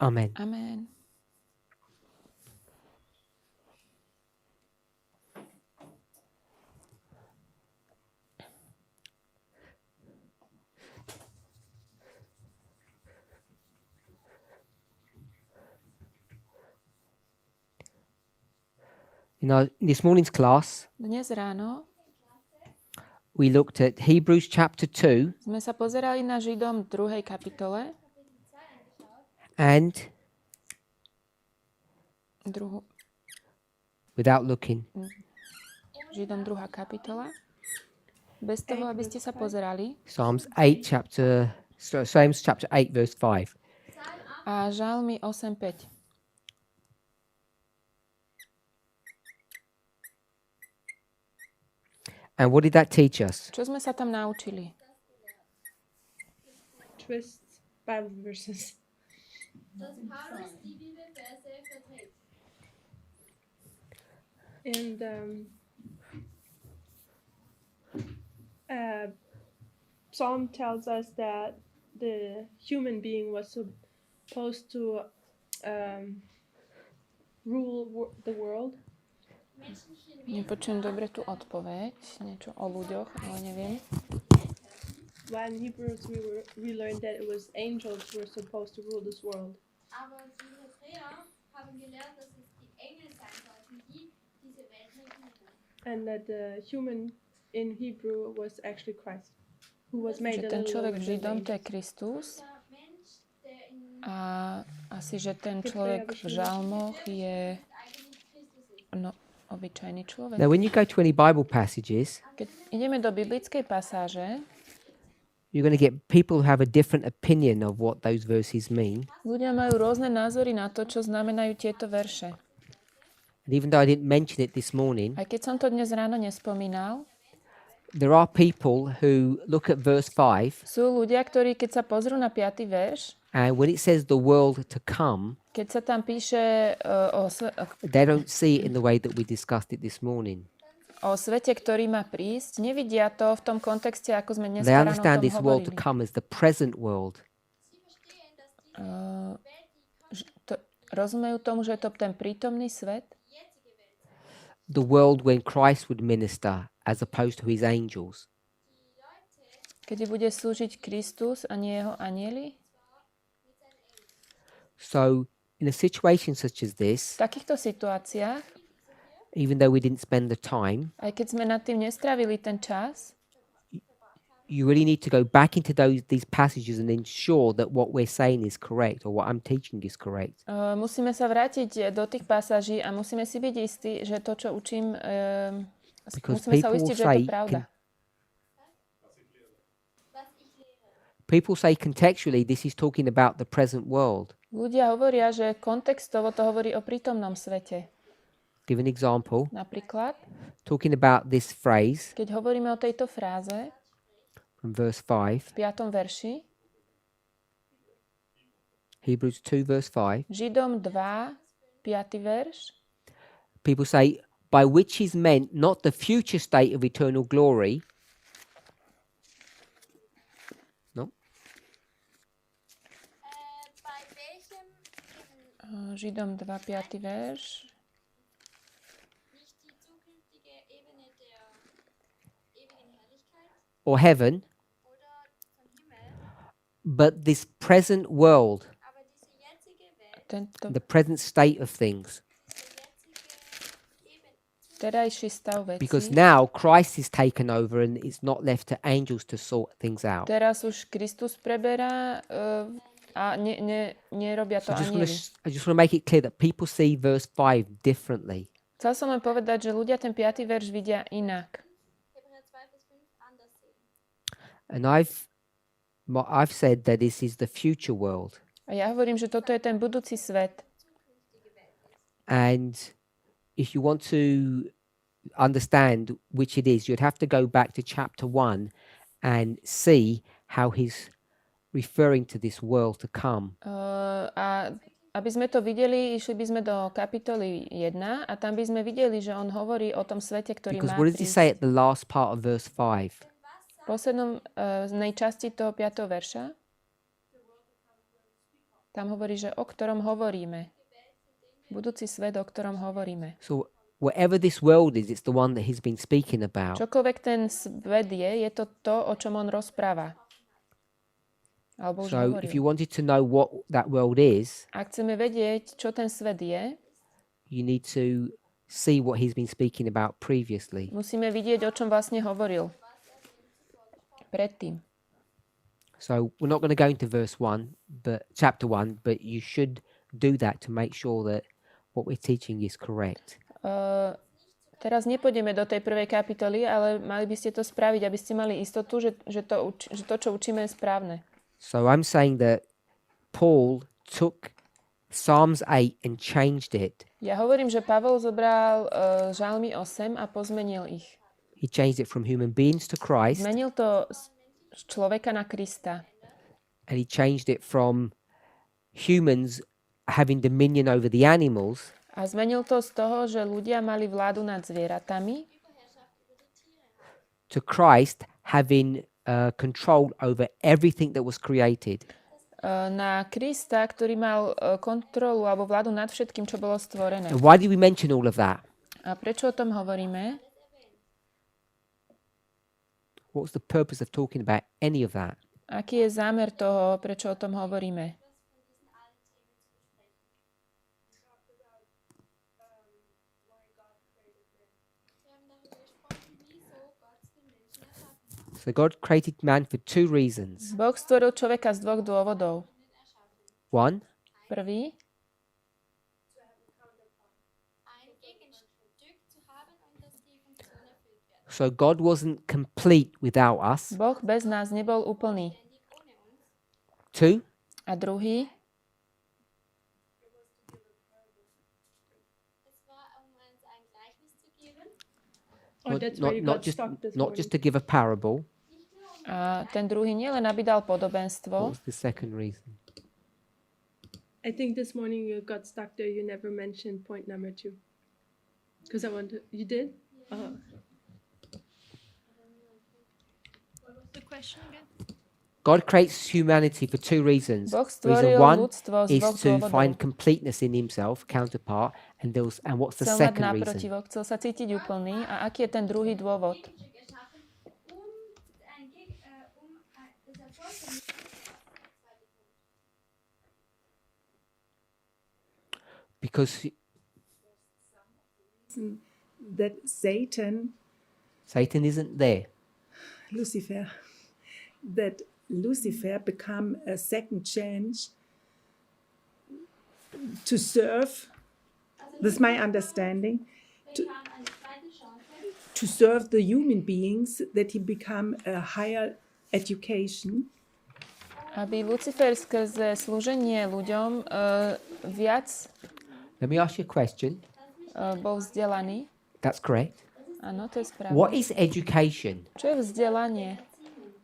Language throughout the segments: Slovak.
Amen. Amen. In this morning's class, Dnes ráno we looked at Hebrews chapter 2 sme sa pozerali na Židom 2. kapitole. and without looking. Židom 2. kapitola. Bez toho, aby ste sa pozerali. Psalms chapter 8 verse 5. A Žalmy 8.5. And what did that teach us? Čo sme sa tam naučili? Twist Bible verses. And Psalm tells us that the human being was supposed to rule the world. Nepočujem dobre tú odpoveď. Niečo o ľuďoch, ale neviem. While in Hebrews we learned that it was angels who were supposed to rule this world. Aber die Hebräer haben gelernt, dass es die Engel sein sollten, die diese Welt regieren. And that the human in Hebrew was actually Christ, who was made Že a ten little človek lower v than Židom, to je angels. Kristus. Der Mensch, der in A asi, že ten človek v Žalmoch je eigentlich Christus ist. obyčajný človek. Now, when you go to any Bible passages, Keď ideme do biblickej pasáže, you're going to get people who have a different opinion of what those verses mean. ľudia majú rôzne názory na to, čo znamenajú tieto verše. And even though I didn't mention it this morning, Aj keď som to dnes ráno nespomínal, there are people who look at verse 5, sú ľudia, ktorí keď sa pozrú na 5. verš, and when it says the world to come, keď sa tam píše they don't see it in the way that we discussed it this morning. o svete, ktorý má prísť, nevidia to v tom kontexte, ako sme dnes They ráno o understand tom this world to hovorili. come as the present world. Rozumejú tomu, že je to ten prítomný svet, The world when Christ would minister as opposed to his angels. kedy bude slúžiť Kristus a nie jeho anjeli. So in a situation such as V this, takýchto situáciách, even though we didn't spend the time, aj keď sme nad tým nestravili ten čas, you really need to go back into these passages and ensure that what we're saying is correct or what I'm teaching is correct. musíme sa vrátiť do tých pasáží a musíme si byť istí, že to, čo učím, Because musíme sa people uistiť, že je say, to pravda. people say contextually this is talking about the present world. Ľudia hovoria, že kontextovo to hovorí o prítomnom svete. Give an example. Napríklad, Talking about this phrase keď hovoríme o tejto fráze from verse 5, v 5. verši, Hebrews 2 verse 5, Židom 2, 5. verš, people say, by which is meant not the future state of eternal glory. No? Bei welchem Židom 2, 5. verš, nicht die zukünftige Ebene der ewigen Herrlichkeit Or heaven, oder vom Himmel, but this present world, aber diese jetzige Welt, tento the present state of things. jetzige Ebene, terajší stav Because vecí. now Christ is taken over and it's not left to angels to sort things out. Teraz už Kristus preberá a nerobia to So anjeli. I just want to make it clear that people see verse 5 differently. Chcel som len povedať, že ľudia ten 5. verš vidia inak. Hebräer 2 bis 5 anders sehen. And I've said that this is the future world. A ja hovorím, že toto je ten budúci svet. And if you want to understand which it is, you'd have to go back to chapter 1 and see how he's referring to this world to come. A aby sme to videli, išli by sme do kapitoly 1 a tam by sme videli, že on hovorí o tom svete, ktorý Because má what does he say prísť. at the last part of verse 5? V poslednej časti toho 5. verša Tam hovorí, že o ktorom hovoríme. Budúci svet, o ktorom hovoríme. So whatever this world is, it's the one that he's been speaking about. Čokoľvek ten svet je to, o čom on rozpráva. Alebo už So if you hovoril. wanted to know what that world is, Ak chceme vedieť, čo ten svet je, you need to see what he's been speaking about previously. musíme vidieť, o čom vlastne hovoril predtým. So we're not going to go into chapter 1, but you should do that to make sure that what we're teaching is correct. Teraz nepôjdeme do tej prvej kapitoly, ale mali by ste to spraviť, aby ste mali istotu, že to, čo učíme, je správne. So I'm saying that Paul took Psalms 8 and changed it. Ja hovorím, že Pavol zobral Žalmy 8 a pozmenil ich. He changed it from human beings to Christ, Zmenil to z človeka na Krista. and he changed it from humans having dominion over the animals A zmenil to z toho, že ľudia mali vládu nad zvieratami, to Christ having control over everything that was created. na Krista, ktorý mal kontrolu alebo vládu nad všetkým, čo bolo stvorené. And why did we mention all of that? A prečo o tom hovoríme? What was the purpose of talking about any of that? Aký je zámer toho, prečo o tom hovoríme? So God created man for two reasons. Boh stvoril človeka z dvoch dôvodov. One, Prvý, ein Gegenstück zu haben und dass die Funktion erfüllt wird. so God wasn't complete without us. Boh bez nás nebol úplný. Two, A druhý, Es war, uns ein Gleichnis zu geben. Oh, that's where you got stuck this not morning. just to give a parable. a ten druhý nielen aby dal What podobenstvo. was the second reason? I think this morning you got stuck there. You never mentioned point number 2. Because I wanted. You did? Uh-huh. What was the question again? God creates humanity for two reasons. Boh Reason stvoril one ľudstvo z is dvoch to find dôvodov. completeness in himself, counterpart, and what's the Chcel mať second reason? naprotivo, chcel sa cítiť úplný. A aký je ten druhý dôvod? Geschaffen, das Erfolg Because that Satan, Satan isn't there. Lucifer, that Lucifer become a second chance to serve, this is my understanding, bekam eine zweite Chance, to serve the human beings, that he become a higher education, Aby Lucifer skrze slúženie ľuďom viac Let me ask you a question. bol vzdelaný. That's correct. Áno, to je správne. What is education? Čo je vzdelanie?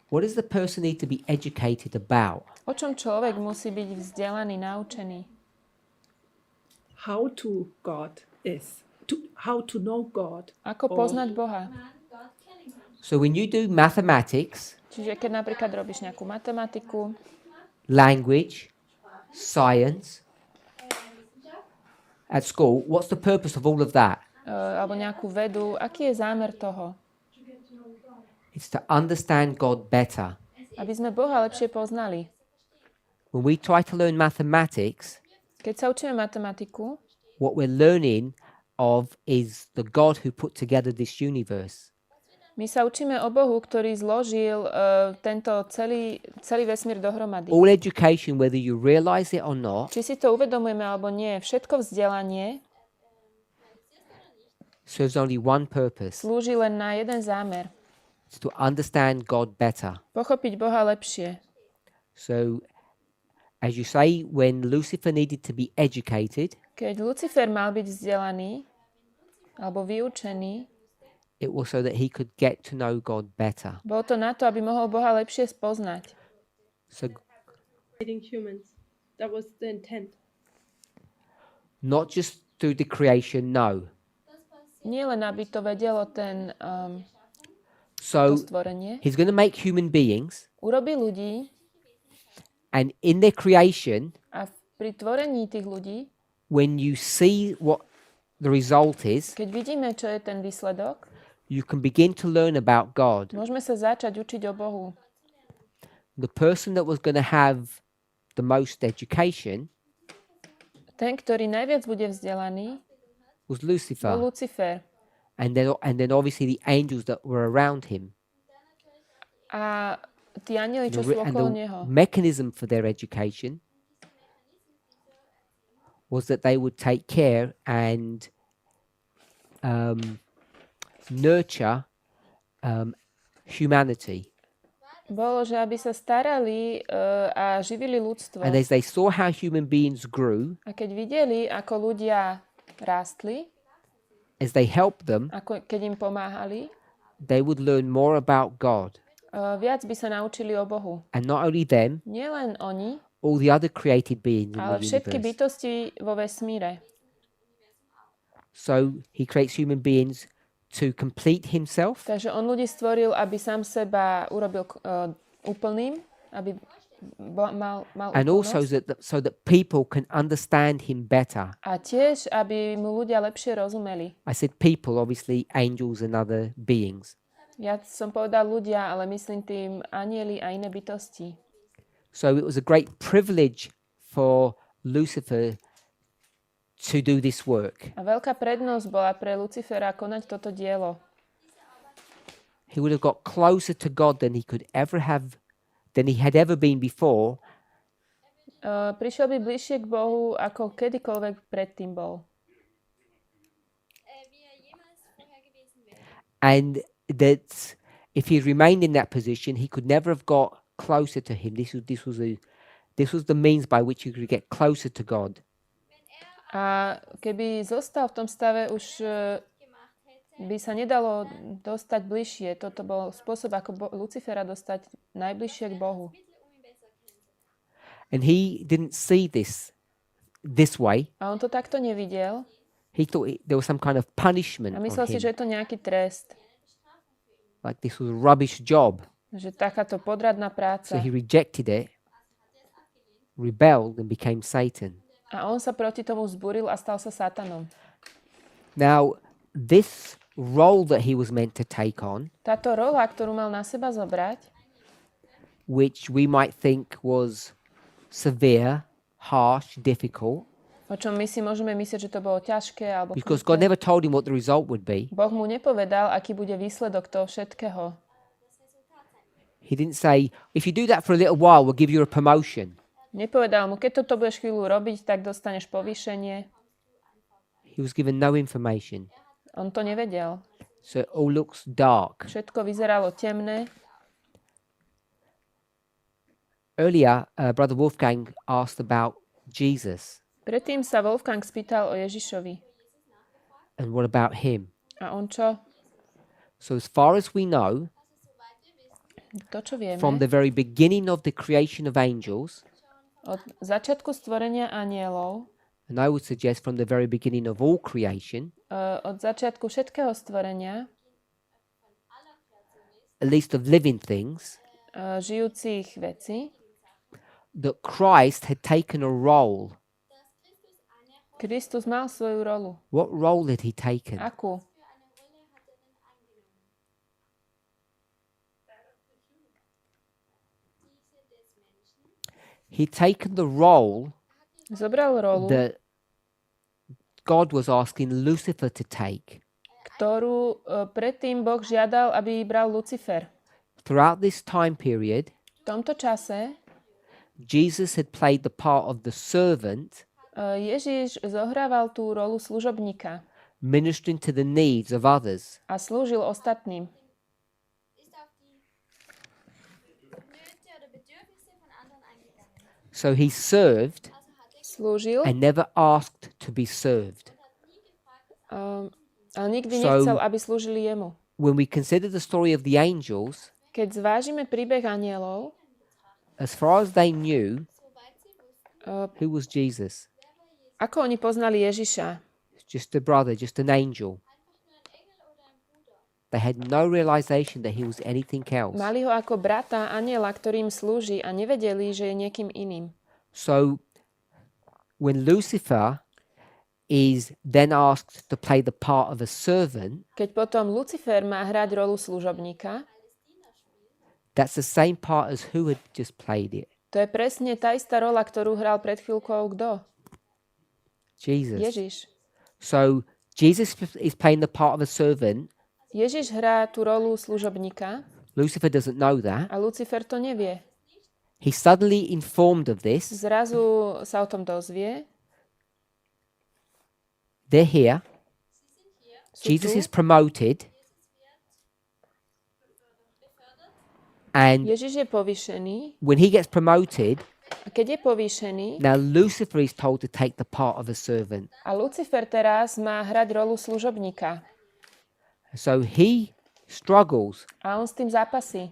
What does the person need to be educated about? O čom človek musí byť vzdelaný, naučený? how to God is, how to know God. Ako poznať Boha? man Gott kennen kann. So when you do mathematics, Čiže keď napríklad robíš nejakú matematiku, language, science at school, what's the purpose of all of that? alebo nejakú vedu, aký je zámer toho? It's to understand God better. Aby sme Boha lepšie poznali. When we try to learn mathematics, Keď sa učíme matematiku, what we're learning of is the God who put together this universe. my sa učíme o Bohu, ktorý zložil tento celý vesmír dohromady. All education, whether you realize it or not, Či si to uvedomujeme alebo nie, všetko vzdelanie serves only one purpose. slúži len na jeden zámer. It's to understand God better. Pochopiť Boha lepšie. So, as you say, when Lucifer needed to be educated, Keď Lucifer mal byť vzdelaný alebo vyučený, it was so that he could get to know God better. bolo to na to, aby mohol Boha lepšie spoznať. So, Creating humans. That was the intent. not just through the creation, no. Nie len, aby to vedelo to So, stvorenie. he's going to make human beings, Urobí ľudí and in their creation, a v pri tvorení tých ľudí, when you see what the result is, keď vidíme, čo je ten výsledok, you can begin to learn about God. môžeme sa začať učiť o Bohu. The person that was going to have the most education Ten, ktorý najviac bude vzdelaný, was bol Lucifer, Lucifer. and then obviously the angels that were around him. A tí anjeli, čo The sú re- and okolo the neho. mechanism for their education was that they would take care and nurture humanity. Bolo, že aby sa starali a živili ľudstvo. And as they saw how human beings grew, A keď videli, ako ľudia rástli, as they helped them, ako keď im pomáhali, they would learn more about God. viac by sa naučili o Bohu. And not only them, Nielen oni, all the other created beings in ale the všetky universe. bytosti vo vesmíre. So he creates human beings to complete himself, Takže on ľudí stvoril, aby sám seba urobil úplným, aby mal and also úplnosť. so that people can understand him better. A tiež, aby mu ľudia lepšie rozumeli. I said people, obviously angels and other beings. Ja som povedal ľudia, ale myslím tým anjeli a iné bytosti. So it was a great privilege for Lucifer to do this work. A veľká prednosť bola pre Lucifera konať toto dielo. He would have got closer to God than he had ever been before, Prišiel by bližšie k Bohu, ako kedykoľvek predtým bol. Wie er jemals vorher gewesen wäre. and that if he remained in that position, he could never have got closer to him. This was the means by which he could get closer to God. A keby zostal v tom stave, už by sa nedalo dostať bližšie. Toto bol spôsob, ako Lucifera dostať najbližšie k Bohu. And he didn't see this way. A on to takto nevidel He thought there was some kind of punishment a on myslel si, že him, je to nejaký trest. like this was a rubbish job. Že takáto podradná práca. So he rejected it, rebelled, and became Satan. A on sa proti tomu vzburil a stal sa Satanom. Now, this role that he was meant to take on, Táto rola, ktorú mal na seba zobrať, which we might think was severe, harsh, difficult, o čom my si môžeme myslieť, že to bolo ťažké alebo because God kruté. never told him what the result would be. Boh mu nepovedal, aký bude výsledok toho všetkého. He didn't say, if you do that for a little while, we'll give you a promotion. Nepovedal mu, keď toto budeš chvíľu robiť, tak dostaneš povýšenie. He was given no information. On to nevedel. So it all looks dark. Všetko vyzeralo temné. Earlier, Brother Wolfgang asked about Jesus. Predtým sa Wolfgang spýtal o Ježišovi. And what about him? A on čo? So as far as we know, To, čo vieme, from the very beginning of the creation of angels, od začiatku stvorenia anielov, and I would suggest from the very beginning of all creation, od začiatku všetkého stvorenia, at least of living things, žijúcich vecí, that Christ had taken a role. Kristus mal svoju rolu. What role had he taken? Akú? He'd taken the role Zobral rolu, that God was asking Lucifer to take. ktorú predtým Boh žiadal, aby bral Lucifer. Throughout this time period, V tomto čase Jesus had played the part of the servant, Ježiš zohrával tú rolu služobníka ministering to the needs of others. a slúžil ostatným. Ist auf die Nöte oder Bedürfnisse von anderen eingegangen. So he served Also hat er Slúžil, and never asked to be served. ale nikdy So- nechcel, aby slúžili jemu. When we consider the story of the angels, Keď zvážime príbeh anielov, as far as they knew, soweit sie wussten, who was Jesus? ako oni poznali Ježiša? Just a brother, just an angel. They had no realization that he was anything else. Mali ho ako brata, aniela, ktorým slúži a nevedeli, že je niekým iným. So when Lucifer is then asked to play the part of a servant, Keď potom Lucifer má hrať rolu služobníka, that's the same part as who had just played it. to je presne tá istá rola, ktorú hral pred chvíľkou kto? Jesus. Ježiš. So Jesus is playing the part of a servant. Ježiš hrá tú rolu služobníka Lucifer doesn't know that. a Lucifer to nevie. He's suddenly informed of this. Zrazu sa o tom dozvie. They're here. Sú Jesus tu. is promoted. And Ježiš je povýšený. when he gets promoted, A keď je povýšený, now Lucifer is told to take the part of a servant. a Lucifer teraz má hrať rolu služobníka. So he struggles A on s tým zápasí.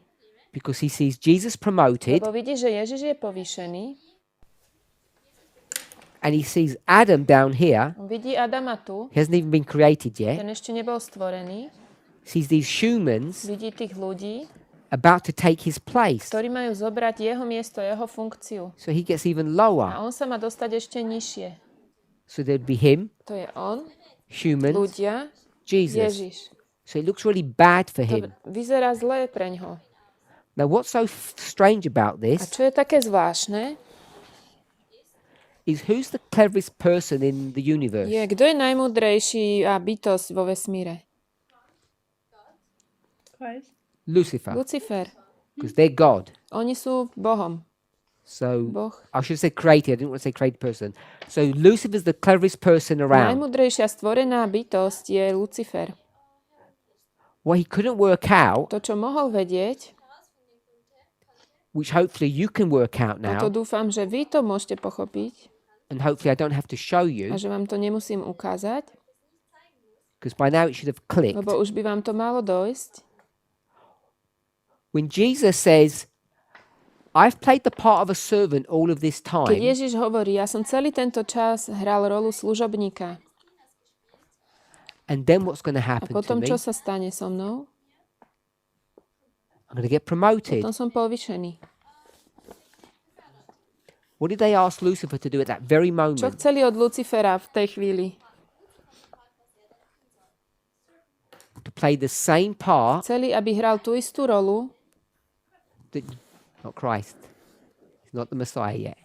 because he sees Jesus promoted Lebo vidí, že Ježiš je povýšený. and he sees Adam down here. On vidí Adama tu. He hasn't even been created yet. Ten ešte nebol stvorený. Sees these humans Vidí tých ľudí, about to take his place. ktorí majú zobrať jeho miesto, jeho funkciu. So he gets even A lower. on sa má dostať ešte nižšie. So there'd be him, To je on, humans, ľudia, Jesus. Ježiš. So it looks really bad for To him. vyzerá zlé preňho. Now what's so strange about A this čo je také zvláštne, is who's the cleverest person in the universe? je, kto je najmúdrejší a bytosť vo vesmíre? Christ. Lucifer, Lucifer. because they're God. Oni sú Bohom. So Boh. I should say created. I didn't want to say created person. So Lucifer's the cleverest person around. Najmúdrejšia stvorená bytosť je Lucifer. What he couldn't work out, To, čo mohol vedieť, which hopefully you can work out a to now, dúfam, že vy to môžete pochopiť and hopefully I don't have to show a you, že vám to nemusím ukázať, because by now it should have clicked. lebo už by vám to malo dojsť. When Jesus says, I've played the part of a servant all of this Keď time, Ježiš hovorí, ja som celý tento čas hral rolu služobníka. and then what's going to A happen to potom, me? čo sa stane so mnou? I'm going to get promoted. Potom som povýšený. What did they ask Lucifer to do at that very Čo moment? chceli od Lucifera v tej chvíli? To play the same part Chceli, aby hral tú istú rolu, that, not Christ, he's not the Messiah yet,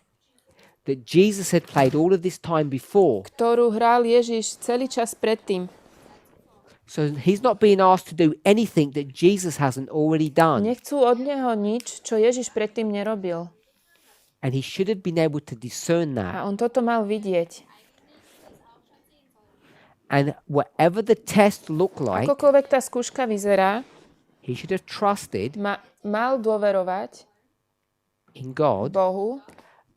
that Jesus had played all of this time before. ktorú hral Ježiš celý čas predtým. So he's not being asked to do anything that Jesus hasn't already done. Nechcú od neho nič, čo Ježiš predtým nerobil. And he should have been able to discern that. A on toto mal vidieť. And whatever the test looked like, Akokoľvek tá skúška vyzerá, he should have trusted mal dôverovať in God Bohu,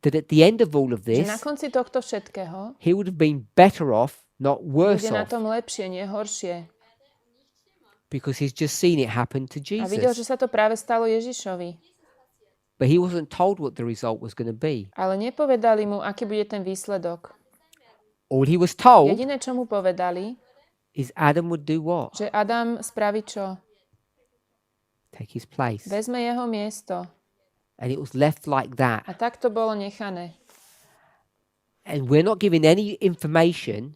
that at the end of all of že this, na konci tohto všetkého he would have been better off, not worse bude na off, tom lepšie, nie horšie. because he's just seen it happen to A videl, že Jesus. sa to práve stalo Ježišovi. But he wasn't told what the result was going to be. Ale nepovedali mu, aký bude ten výsledok. All he was told Jediné, čo mu povedali, is Adam would do what? že Adam spraví čo? Take his place. Vezme jeho miesto. And it was left like that. A tak to bolo nechané. And we're not given any information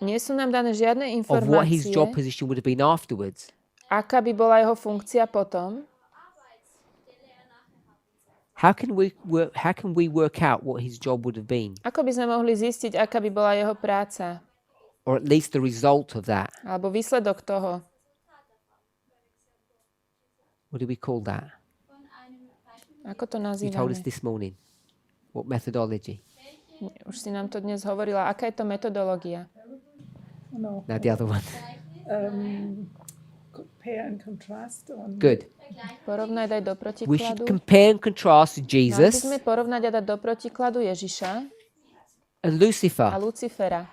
Nie sú nám dané žiadne of what his informácie, job position would have been afterwards. aká by bola jeho funkcia potom. How can we work out what his job would have been? Ako by sme mohli zistiť, aká by bola jeho práca? Or at least the result of that. Alebo výsledok toho? What do we call that? Ako to You told us nazývame? this morning. What methodology? Už si nám to dnes hovorila. Aká je to metodológia? No, Now the other one. compare and contrast. Good. Porovnaj, daj do We should protikladu. compare and contrast Mali by Jesus sme porovnať a dať do protikladu Ježiša and a Lucifer. Lucifera.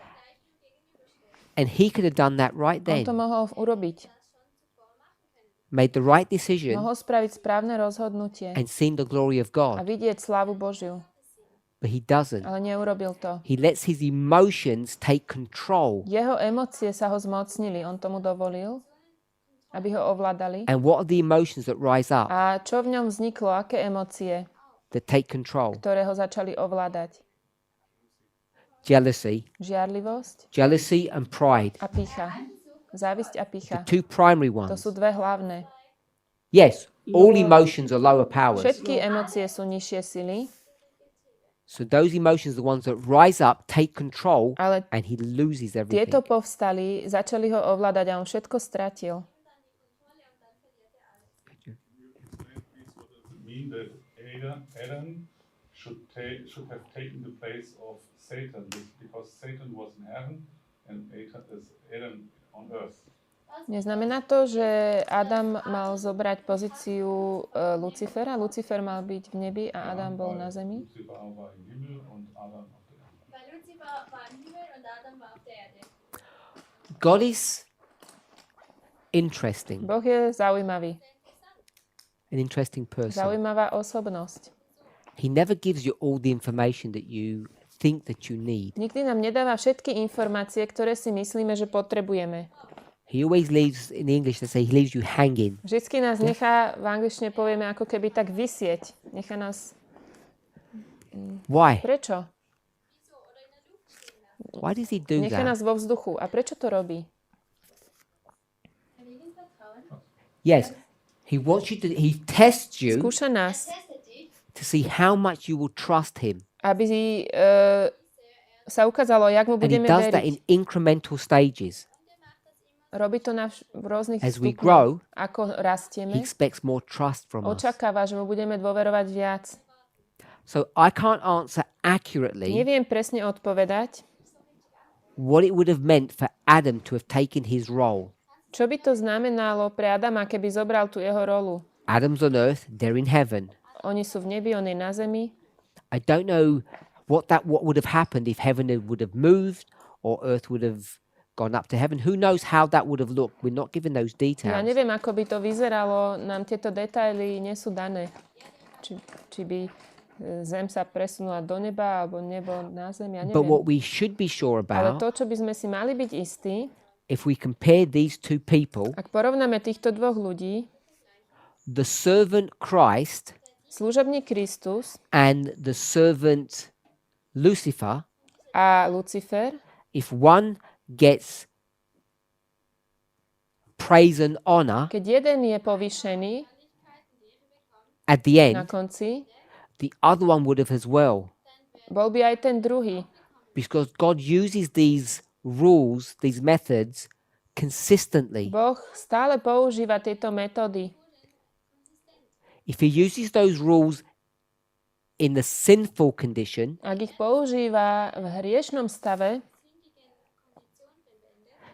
And he could have done that right On to then. mohol urobiť. Made the right decision Mohol spraviť správne rozhodnutie and seen the glory of a God. vidieť slávu Božiu. But he doesn't. Ale neurobil to. He lets his emotions take control. Jeho emócie sa ho zmocnili. On tomu dovolil, aby ho ovládali. And what are the emotions that rise up, A čo v ňom vzniklo? Aké emócie, that take control? ktoré ho začali ovládať? žiarlivosť jealousy and pride. a pýcha. Závisť a The pýcha. two primary To ones. sú dve hlavné. Yes, all emotions are lower powers. Všetky emócie sú nižšie sily, So those emotions are the ones that rise up, take control, ale and he loses tieto everything. povstali, začali ho ovládať a on všetko stratil. Mean that Adam should have taken the place of Satan because Satan was in heaven and Adam on earth. Neznamená to, že Adam mal zobrať pozíciu Lucifera? Lucifer mal byť v nebi a Adam bol na zemi? Lucifer war im Himmel und Adam auf der Erde. Weil Lucifer war im Himmel und Adam war auf der Erde. God is interesting, Boh je zaujímavý. an interesting person. Zaujímavá osobnosť. He never gives you all the information that you think that you need. Nikdy nám nedáva všetky informácie, ktoré si myslíme, že potrebujeme. He always leaves, in English they say, he leaves you hanging. Vždycky nás nechá, v angličtine povieme, ako keby tak visieť. Nechá nás... Why? Prečo? Why does he do Nechá that? nás vo vzduchu. A prečo to robí? Yes, he wants you to, he tests you Skúša nás, to see how much you will trust him. aby sa ukázalo, jak mu And he budeme does that veriť. in incremental stages. Robí to v rôznych As we stupňoch. grow, Ako he rastieme, expects more trust from us. očakáva, že mu budeme dôverovať viac. So I can't answer accurately Neviem presne odpovedať, what it would have meant for Adam to have taken his role. čo by to znamenalo pre Adama, keby zobral tú jeho rolu. Adam's on earth, they're in heaven. Oni sú v nebi, on je na zemi. I don't know what would have happened if heaven would have moved or earth would have gone up to heaven. Who knows how that would have looked? We're not given those Ja details. neviem, ako by to vyzeralo, nám tieto detaily nie sú dané. Či by zem sa presunula do neba, alebo nebo na zem, ja But neviem. what we should be sure Ale about, to, čo by sme si mali byť istí, if we compare these two people, ak porovnáme týchto dvoch ľudí, the servant Christ služobník Kristus and the servant Lucifer, a Lucifer, if one gets praise and honor keď jeden je povýšený at the na end, konci, the other one would have as well. bol by aj ten druhý. Because God uses these rules, these methods, consistently. Boh stále používa tieto metódy. If he uses those rules in the sinful condition, Ak ich používa v hriešnom stave,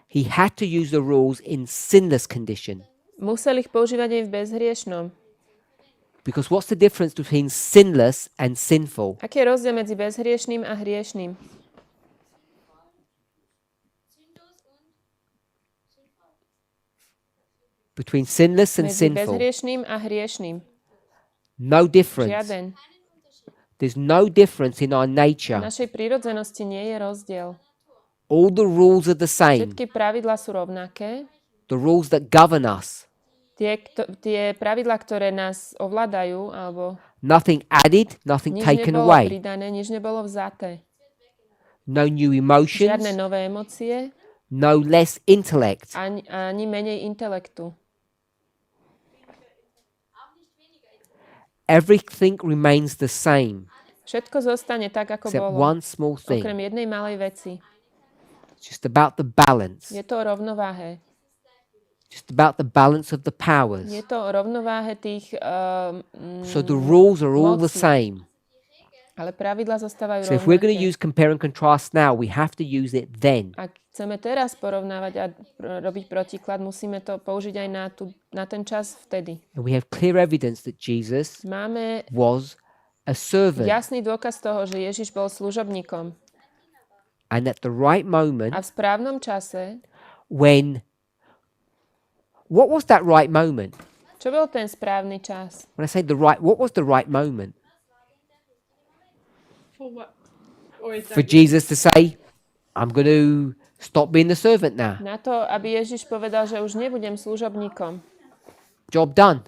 he had to use the rules in sinless condition. musel ich používať aj v bezhriešnom. Because what's the difference between sinless and sinful? Aký je rozdiel medzi bezhriešným a hriešným? Between sinless and Medzi sinful. bezhriešným a hriešným. No difference. Žiaden. There's no difference in our V nature. našej prírodzenosti nie je rozdiel. All the rules are the same. Všetky pravidlá sú rovnaké. The rules that govern us. Tie pravidlá, ktoré nás ovládajú, alebo Nothing added, nothing nič taken nebolo away. pridané, nič nebolo vzaté. No new Žiadne emotions, nové emócie, no less intellect. ani menej intelektu. Everything remains the same, Všetko zostane tak, ako except bolo. one small Okrem thing. jednej malej veci. It's just about the balance. Je to o rovnováhe. Just about the balance of the powers. Je to o rovnováhe tých... So the rules are all the moci. same. Ale pravidlá zostávajú So if we're going to rovnaké. use compare and contrast now, we have to use it then. Ak chceme teraz porovnávať a robiť protiklad, musíme to použiť aj na ten čas vtedy. And we have clear evidence that Jesus Máme was a servant. jasný dôkaz toho, že Ježiš bol služobníkom. And at the right moment, A v správnom čase, when... What was that right moment? čo bol ten správny čas? When I say the right, what was the right moment? For what? Or is For that Jesus to say, I'm going to stop being the servant now. Na to, aby Ježiš povedal, že už nebudem služobníkom. Job done.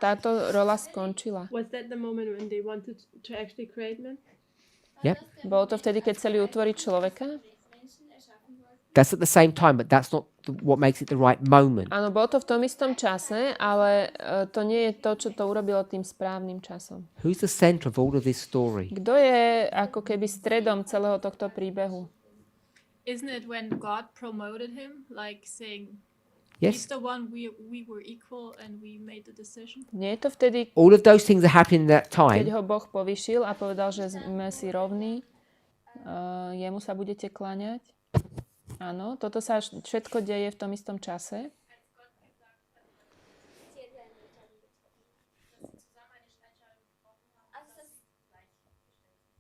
Táto rola skončila. was that the moment when they wanted to actually create man? Yep. Bolo to vtedy, keď chceli utvoriť človeka? That's at the same time, but that's not what makes it the right moment. Áno, bolo to v tom istom čase, ale to nie je to, čo to urobilo tým správnym časom. Who's the center of all of this story? Kto je ako keby stredom celého tohto príbehu? Isn't it when God promoted him, like saying, Yes. he's the one we were equal and we made the decision? Nie je to vtedy, All of those things are happening at that keď time. ho Boh povyšil a povedal, že sme si rovní, jemu sa budete kláňať? Áno, toto sa všetko deje v tom istom čase.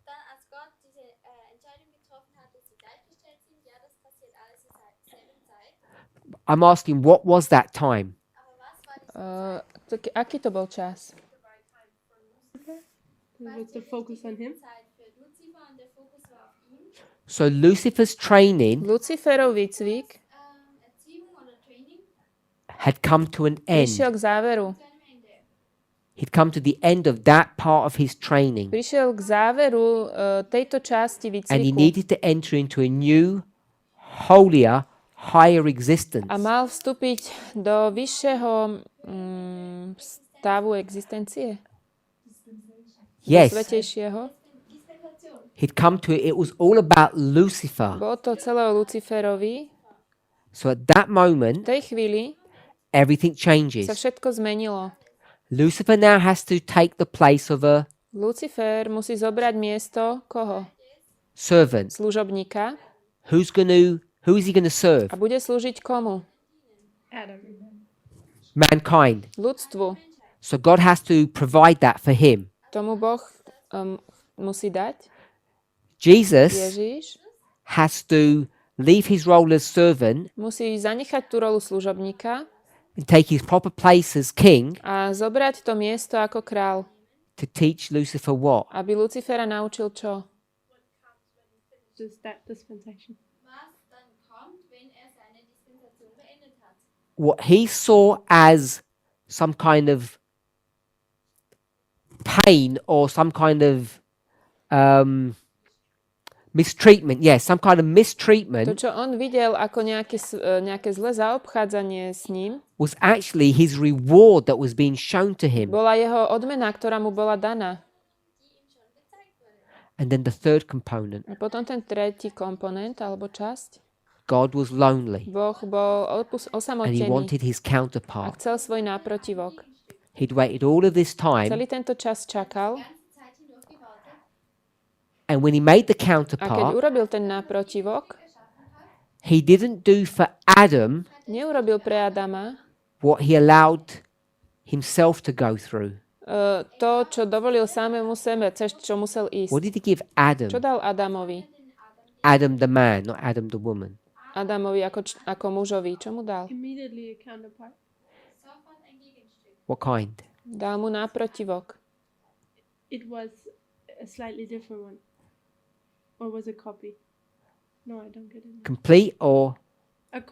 Dann als Gott diese Entscheidung getroffen hat, dass sie gleichgestellt sind, ja, das passiert alles zur selben Zeit. I'm asking, what was that time? Aber was war die Aký to bol čas? With the focus on him. Zeit für Lucifer und der Fokus war auf ihm? So Lucifer's training Luciferov výcvik Erziehung oder Training had come to an end. prišiel k záveru. zu einem Ende. He'd come to the end of that part of his training. Prišiel k záveru tejto časti And he výcviku needed to enter into a new, holier, higher existence. a mal vstúpiť do vyššieho stavu existencie, Yes, svetejšieho. he'd come to it. It was all about Lucifer. Bolo to celé o Luciferovi. So at that V moment, tej chvíli everything changes. sa všetko zmenilo. Lucifer now has to take the place of a Lucifer musí zobrať miesto koho? servant. Služobníka. Who is he going to serve? A bude slúžiť komu? Adam. Mankind. Ľudstvu. So God has to provide that for him. Tomu Boh musí dať. Jesus Ježiš has to leave his role as servant musí zanechať tú rolu služobníka and take his proper place as king a zobrať to miesto ako král, to teach Lucifer what? aby Lucifera naučil čo? Just that dispensation. Was dann kommt, wenn seine Dispensation beendet hat. What he saw as some kind of pain or some kind of mistreatment. Yes, some kind of To, mistreatment čo on videl ako nejaké zlé zaobchádzanie s ním, was actually his reward that was being shown to him. bola jeho odmena, ktorá mu bola daná. And then the third component, A potom ten tretí komponent alebo časť. God was lonely Boh bol and he osamotený wanted his a counterpart. chcel svoj náprotivok. He'd waited all of this time, Celý tento čas čakal Zeit hindurch gewartet. and when he made the a keď counterpart, urobil ten náprotivok, he didn't do for Adam neurobil pre Adama what he allowed himself to go through. to, čo dovolil samému sebe, cez čo musel ísť. What did he give Adam? Čo dal Adamovi? Adam the man, not Adam the woman. Adamovi ako mužovi. Čo mu dal? Immediately a counterpart. Sofort ein Gegenstück. What kind? Dal mu náprotivok. It was a slightly different one. Or was it copy? No, I don't get it. Complete or A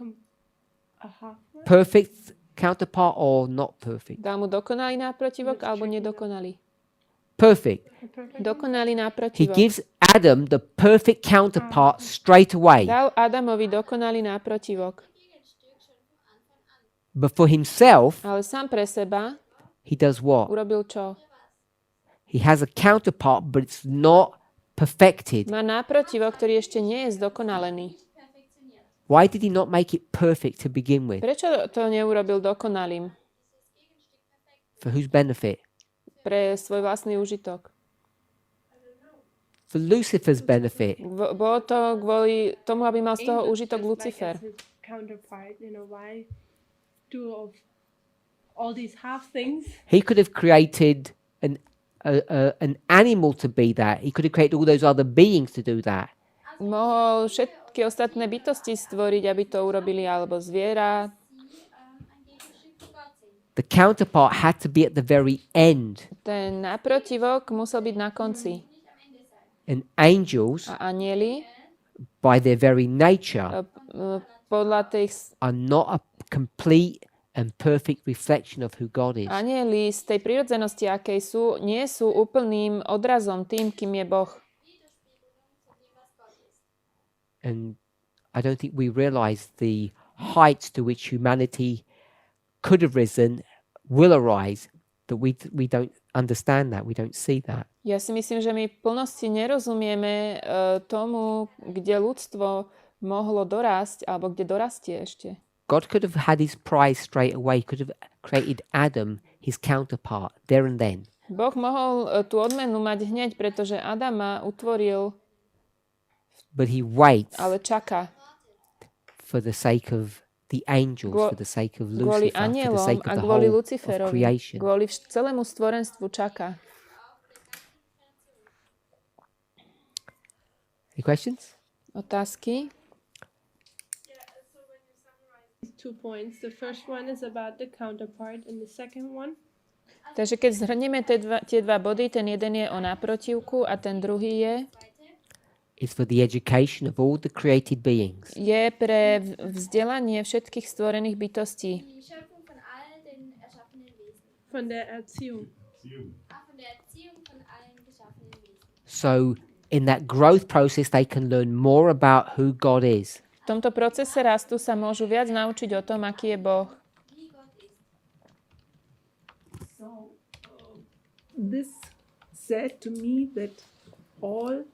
half one? perfect counterpart or not perfect? Dal mu dokonalý náprotivok alebo nedokonalý? Perfect. A perfect Dokonalý He náprotivok. gives Adam the perfect counterpart straight away. Dal Adamovi dokonalý náprotivok. But for himself, Ale sám pre seba he does what? urobil čo? He has a counterpart, but it's not perfected. Má náprotivok, ktorý ešte nie je zdokonalený. Why did he not make it perfect to begin with? Prečo to neurobil dokonalým? For whose benefit? Pre svoj vlastný užitok. For Lucifer's benefit. Bolo to kvôli tomu, aby mal z toho angel užitok just Lucifer. Like as his counterpart, why do of all these half things? He could have created an animal to be that. He could have created all those other beings to do that. Mohol všetky ostatné bytosti stvoriť, aby to urobili, alebo zviera. The counterpart had to be at the very end. Ten náprotivok musel byť na konci. And angels, A anieli by their very nature, podľa tých are not a complete and perfect reflection of who God is. anieli z tej prírodzenosti, akej sú, nie sú úplným odrazom tým, kým je Boh. And I don't think we realize the heights to which humanity could have risen, will arise, but we don't understand that, we don't see that. Ja si myslím, že my v plnosti nerozumieme tomu, kde ľudstvo mohlo dorásť, alebo kde dorastie ešte. God could have had his prize straight away, could have created Adam, his counterpart, there and then. Boh mohol tú odmenu mať hneď, pretože Adama utvoril, But he waits ale čaká for the sake of the angels, for the sake of kvôli Lucifer, for the anielom sake a of the kvôli whole of Luciferovi, creation. kvôli celému stvorenstvu čaká. Any questions? Otázky? 2 points. The first one is about the counterpart, and the second one. Takže keď zhrnieme tie dva body, ten jeden je o náprotivku a ten druhý It's for the education of all the created beings. je pre vzdelanie všetkých stvorených bytostí. Die Schöpfung von all den erschaffenen Wesen. Von der Erziehung. Von der Erziehung von allen geschaffenen Wesen. So in that growth process, they can learn more about who God is. V tomto procese rastu sa môžu viac naučiť o tom, aký je Boh. Wie Gott ist. So, this said to me that all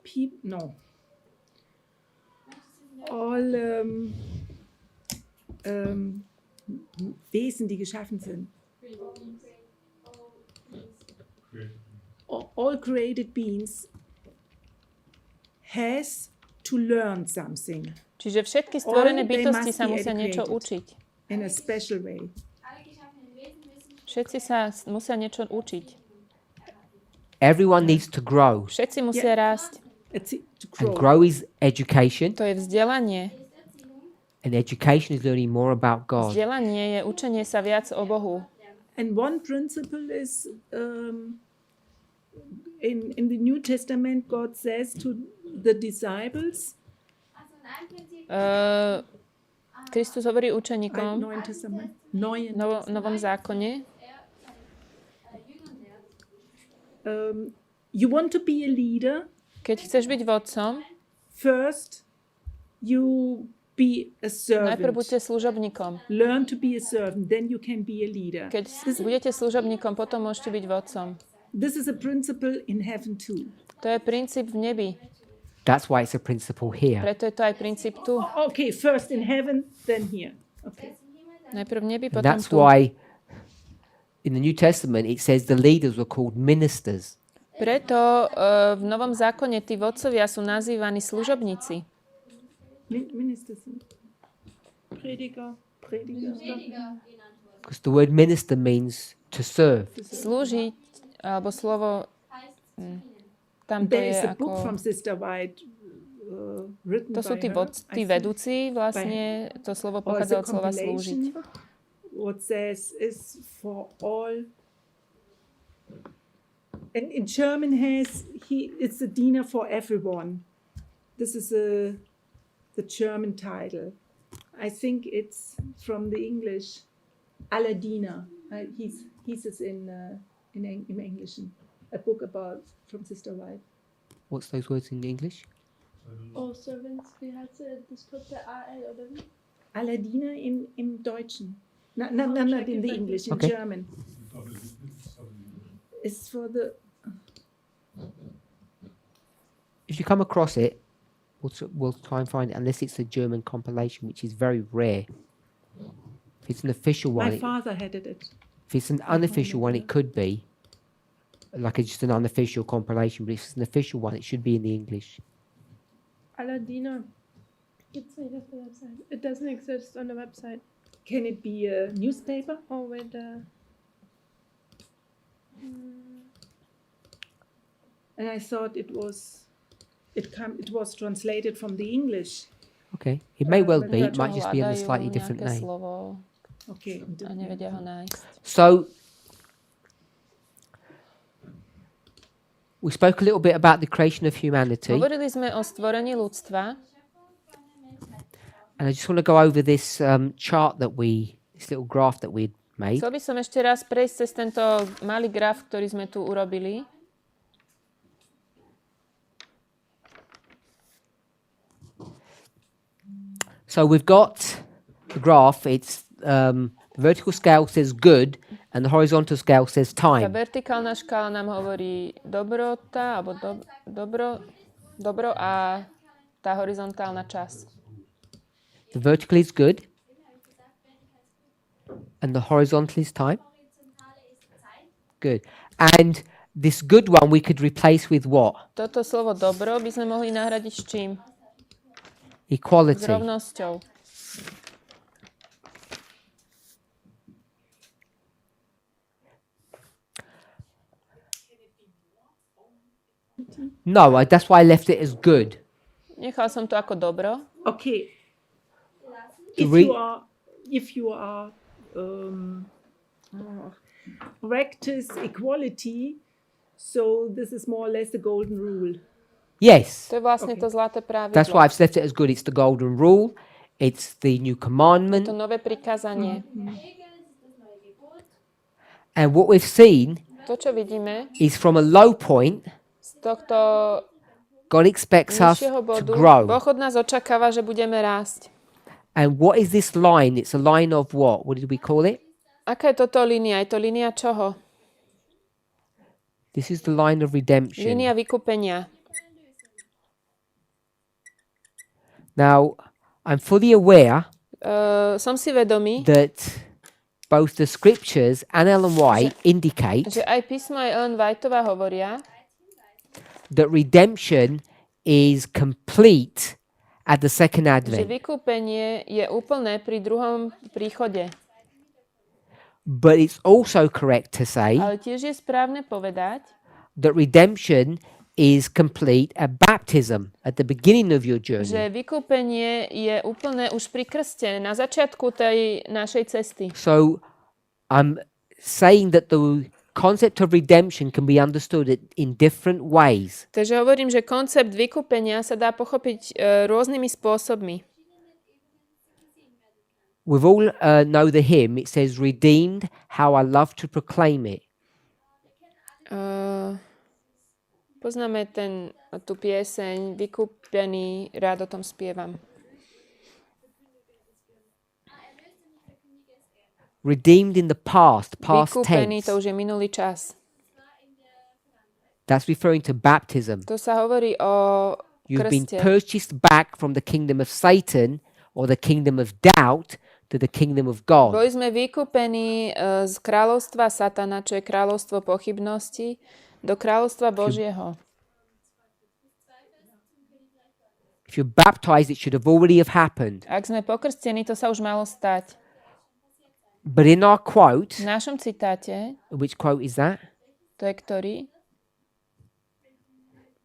people, no, all Wesen, die geschaffen sind, all created beings has to learn something Čiže všetky stvorené All they bytosti must sa be musia niečo educated. učiť. in a special way. Alle geschaffenen Wesen müssen Všetci sa musia niečo učiť. Everyone needs to grow, Všetci musia rásť. To and grow. grow is education, To je vzdelanie. and education is learning more about God. Vzdelanie je učenie sa viac o Bohu. And one principle is in the New Testament, God says to the disciples, also in einem Prinzip Kristus hovorí učeníkom Neuen Testament, v Novom zákone, Jüngern lehrt. you want to be a leader, keď chceš byť vodcom, first you be a najprv servant. buďte služobníkom. Learn to be a servant, then you can be a leader. Keď budete služobníkom, potom môžete byť vodcom. This is a principle in heaven too. To je princíp v nebi. That's why it's a principle here. Preto je to aj princíp tu. Okay, first in heaven, then here. Okay. Najprv v nebi, And potom that's tu. why in the New Testament it says the leaders were called ministers. Preto v Novom zákone tí vodcovia sú nazývaní služobníci. Ministers. Prediger. Prediger. Because the word minister means to serve. Slúžiť, alebo slovo, tam to There je is a book ako... from Sister White written To sú by tí, her, tí I think. vedúci, vlastne to slovo Or pochádza the od slova slúžiť. compilation, what says is for all. And in German it's a diener for everyone. This is the German title. I think it's from the English. Alle Diener. He's in English. A book from Sister White. What's those words in English? Oh, servants, wie heißt das dritte AL oder wie? Alle Diener im Deutschen. Not in the English, in Okay. German. It's for the. If you come across it, we'll try and find it, unless it's a German compilation, which is very rare. If it's an official one, My father had it. if it's an unofficial one, it could be like just an unofficial compilation, but if it's an official one, it should be in the English. Aladina. It's not auf der Website. It doesn't exist on the website. Can it be a newspaper? Oh, wait. And I thought it was translated from the English. Okay, it may well but be. It Prečo might just be in a hľadajú slightly different nejaké name. slovo Okay. a nevedia ho nájsť. So we spoke a little bit about the creation of humanity, Hovorili sme o stvorení ľudstva and I just want to go over this chart this little graph that we'd made. Chcel by som ešte raz prejsť cez tento malý graf, ktorý sme tu urobili. So we've got the graph. It's the vertical scale says good, and the horizontal scale says Tá time. vertikálna škála nám hovorí dobrota, alebo dobro a tá horizontálna čas. The vertical is good, and the horizontal is time. Good. And this good one we could replace with what? Toto slovo dobro by sme mohli nahradiť s čím? S Equality. rovnosťou. No, that's why I left it as good. Nechal som to ako dobro. Okay. Re- If you are practice equality, so this is more or less the golden rule. Yes. To je vlastne to zlaté pravidlo. That's why I've left it as good. It's the golden rule. It's the new To commandment. nové prikázanie. And what we've seen To, čo vidíme, is from a low point, z tohto God expects us nižšieho to bodu, grow. Boh od nás očakáva, že budeme rásť. And what is this line? It's a line of what? What did we call it? Aká je toto línia? Je to línia čoho? This is the line of redemption. Línia vykúpenia. Now, I'm fully aware Som si vedomý, that both the scriptures and Ellen White indicate že aj písmo aj Ellen Whiteová hovoria, that redemption is complete at the second že advent. vykúpenie je úplné pri druhom príchode. But it's also correct to say Ale tiež je správne povedať, that redemption is complete at baptism, at the beginning of your že journey. vykúpenie je úplné už pri krste, na začiatku tej našej cesty. So I'm saying that the concept of redemption can be understood in different ways. Takže hovorím, že koncept vykúpenia sa dá pochopiť rôznymi spôsobmi. We all know the hymn. It says, "Redeemed, how I love to proclaim it." Poznáme tú pieseň Vykúpený, rád o tom spievam. Redeemed in the past Vykúpený, tense. to už je minulý čas. That's referring to baptism. To sa hovorí o You've been krste. purchased back from the kingdom of Satan or the kingdom of doubt to the kingdom of God. Boli sme vykúpení z kráľovstva Satana, čo je kráľovstvo pochybnosti, do kráľovstva Božieho. If you're baptized, it should have already have happened. Ak sme pokrstení, to sa už malo stať. But in our quote, V našom citáte, which quote is that? to je ktorý?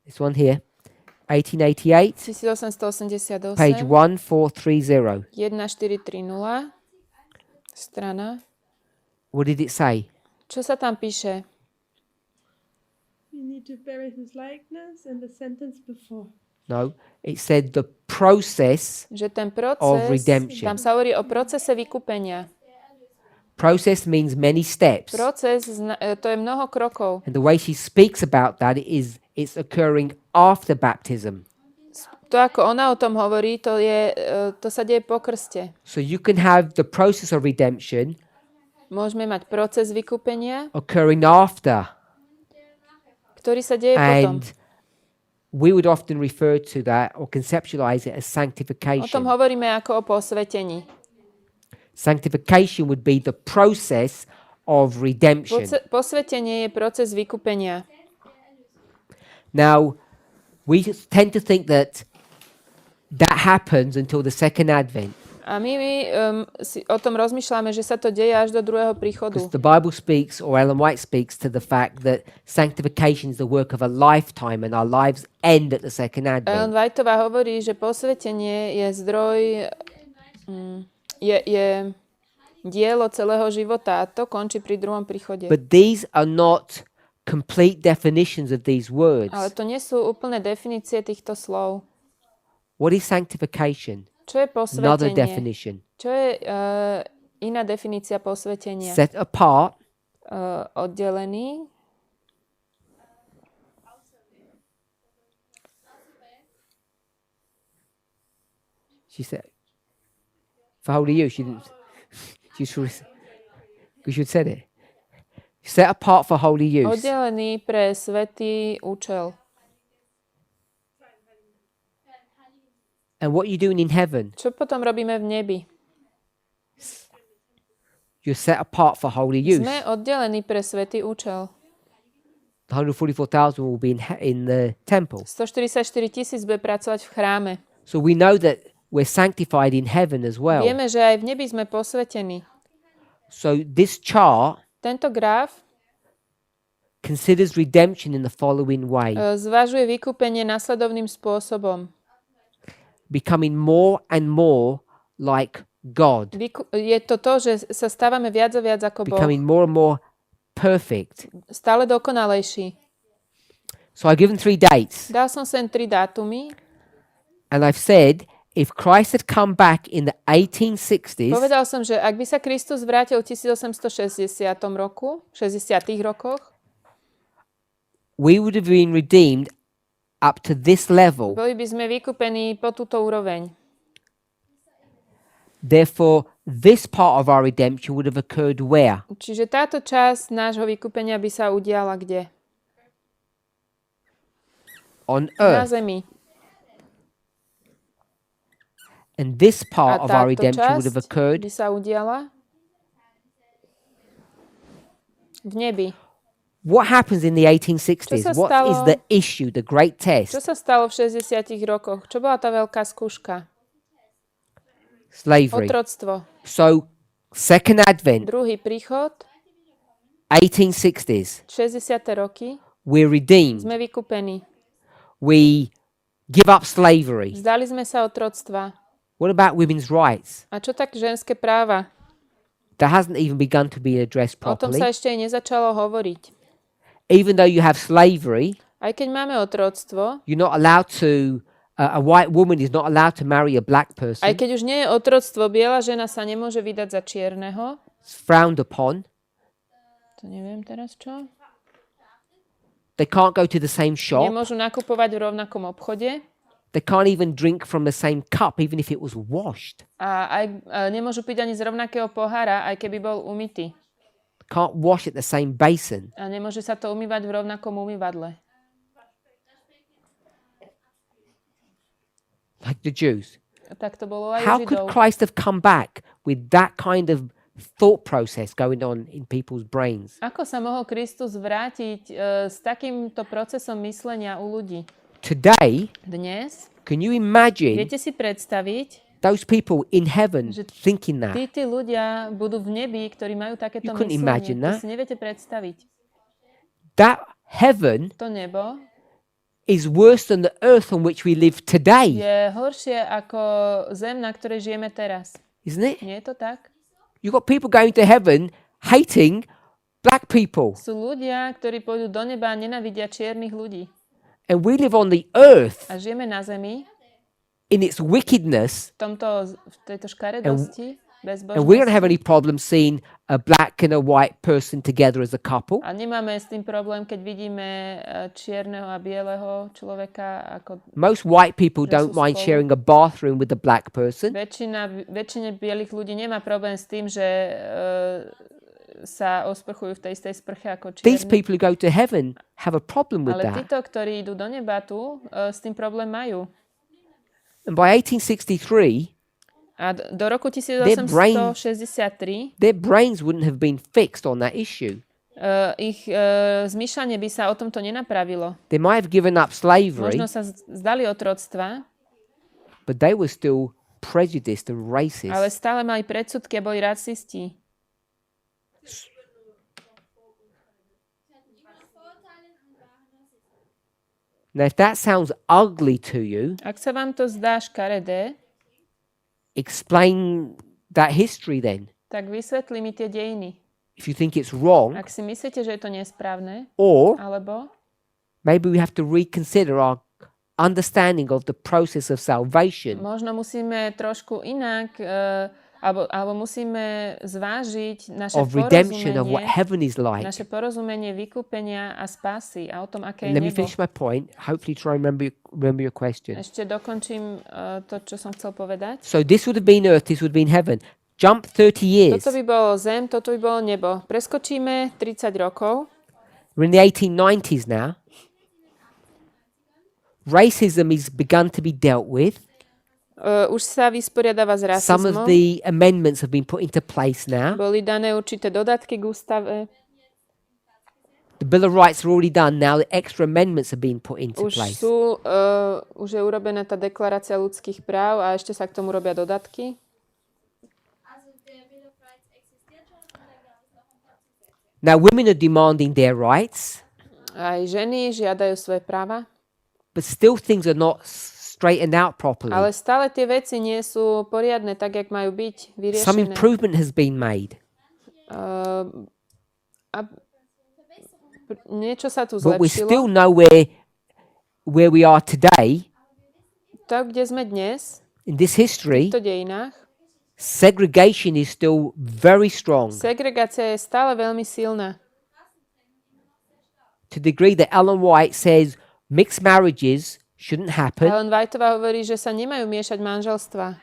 This one here. 1888, 1888, page 1430. 1430, strana. What did it say? Čo sa tam píše? You need to bury his likeness and the sentence before. No, it said the process. Že ten Of proces, redemption. tam sa hovorí o procese vykúpenia. Process means many steps. Proces, to je mnoho krokov. And the way she speaks about that is it's occurring after baptism. To, ako ona o tom hovorí, to sa deje po krste. So you can have the process of redemption Môžeme mať proces vykúpenia, occurring after. ktorý sa deje potom. And we would often refer to that or conceptualize it as O tom sanctification. hovoríme ako o posvetení. Sanctification would be the process of redemption. Posvetenie je proces vykúpenia. Now, we tend to think that happens until the second advent. A my si o tom rozmýšľame, že sa to deje až do druhého príchodu. Because the Bible speaks, or Ellen White speaks, to the fact that sanctification is the work of a lifetime and our lives end at the second Ellen advent. Whiteová hovorí, že posvetenie je zdroj, je dielo celého života a to končí pri druhom príchode. But these are not complete definitions of these words. Ale to nie sú úplné definície týchto slov. What is sanctification? Čo je Another posvetenie? definition. Čo je iná definícia posvetenia? Set apart, Oddelený, she said. For holy use, you didn't. Because you said it. Set apart for holy use. Oddelený pre svätý účel. And what are you doing in heaven? Čo potom robíme v nebi? You're set apart for holy use. Sme oddelení pre svätý účel. The 144,000 will be in the temple. 144 000 bude pracovať v chráme. So we know that we're sanctified in heaven as well. Vieme, že aj v nebi sme posvetení. So this chart Tento graf considers redemption in the following way. zvažuje vykúpenie nasledovným spôsobom. Becoming more and more like God. Je to to, že sa stávame viac a viac ako Boh. Becoming more and more perfect. Stále dokonalejší. So I've given 3 dates. Dal som sem 3 dátumy. And I've said, if Christ had come back in the 1860s, Povedal som, že ak by sa Kristus vrátil v 1860 roku, 60. rokoch, we would have been redeemed up to this level. boli by sme vykúpení po túto úroveň. Therefore, this part of our redemption would have occurred where? Čiže táto časť nášho vykúpenia by sa udiala kde? On Na earth. zemi. And this A part of our táto redemption would have časť occurred by sa udiala v nebi. What happens in the 1860s? Čo sa What is stalo? the issue, the great test? Čo sa stalo v 60 rokoch? Čo bola tá veľká skúška? Slavery. Otroctvo. So, second advent, Druhý príchod, 1860s, 60. roky, we're redeemed. sme vykúpení. We give up slavery. Vzdali sme sa otroctva. What about women's rights? A čo tak ženské práva? That hasn't even begun to be addressed O tom sa properly. ešte aj nezačalo hovoriť. Even though you have slavery, Aj keď máme otroctvo, you're not allowed to, a white woman is not allowed to marry a black aj person. keď už nie je otroctvo, biela žena sa nemôže vydať za čierneho. It's frowned upon. To neviem teraz čo. They can't go to the same shop. Nemôžu nakupovať v rovnakom obchode. They can't even drink from the same cup, even if it was washed. A nemôžu piť ani z rovnakého pohára, aj keby bol umytý. Can't wash at the same basin. A nemôže sa to umývať v rovnakom umývadle. Like the Jews. Tak to bolo aj How u could Židov. Christ have come back with that kind of thought process going on in people's brains? Ako sa mohol Kristus vrátiť s takýmto procesom myslenia u ľudí? Today, Dnes, can you imagine viete si predstaviť, those people in heaven Že thinking that? tí ľudia budú v nebi, ktorí majú takéto You couldn't myslenie. imagine To that. si neviete predstaviť. That heaven To nebo is worse than the earth on which we live today, je horšie ako zem, na ktorej žijeme teraz. isn't it? Nie je to tak? You've got people going to heaven hating black people. Sú ľudia, ktorí pôjdu do neba a nenávidia čiernych ľudí. And we live on the earth A žijeme na zemi in its wickedness, v tejto škaredosti, and we don't have bezbožnosti. any problem seeing a black and a white person together as a couple. A nemáme s tým problém, keď vidíme čierneho a bieleho človeka ako Most white people Že don't sú mind spolu. sharing a bathroom with a black person. väčšine bielých ľudí nemá problém s tým, že sa osprchujú v tej istej sprche ako These čierni. people who go to heaven have a problem with Ale that. títo, ktorí idú do neba tu, s tým problém majú. And by 1863, A do roku brain- 1863 their brains wouldn't have been fixed on that issue. ich zmýšľanie by sa o tomto nenapravilo. They might have given up slavery, Možno sa zdali otroctva, but they were still prejudiced and ale racist. stále mali predsudky a boli rasisti. Now, if that sounds ugly to you, Ak sa vám to zdá škaredé, explain that history then. tak vysvetli mi tie dejiny. If you think it's wrong, Ak si myslíte, že je to nesprávne, or alebo maybe we have to reconsider our understanding of the process of salvation. možno musíme trošku inak Alebo musíme zvážiť of redemption, of what heaven is like. naše porozumenie vykúpenia a spásy a o tom, aké je Let me nebo. finish my point. Hopefully try and remember your question. Ešte dokončím to, čo som chcel povedať. So this would have been earth, this would have been heaven. Jump 30 years. Toto by bolo zem, toto by bolo nebo. Preskočíme 30 rokov. We're in the 1890s now. Racism is begun to be dealt with. Už sa vysporiadáva s Some of rasizmom. the amendments have been put into place now. Boli dané určité dodatky k ústave. The Bill of Rights are already done. Now the extra amendments are being put into Už place. už je urobená tá deklarácia ľudských práv a ešte sa k tomu robia dodatky. Also der Bill of Rights existiert schon und dann gab es noch ein paar Zusätze. Now women are demanding their rights, Aj ženy žiadajú svoje práva, but still things are not straightened out properly. ale stále tie veci nie sú poriadne, tak, jak majú byť Some vyriešené. improvement has been made, Niečo sa tu but we're still zlepšilo. nowhere where we are today Tak, kde sme dnes, in this history. v týchto dejinách, Segregation is still very strong segregácia je stále veľmi silná. to the degree that Ellen White says mixed marriages shouldn't happen. Ellen Whiteová hovorí, že sa nemajú miešať manželstva.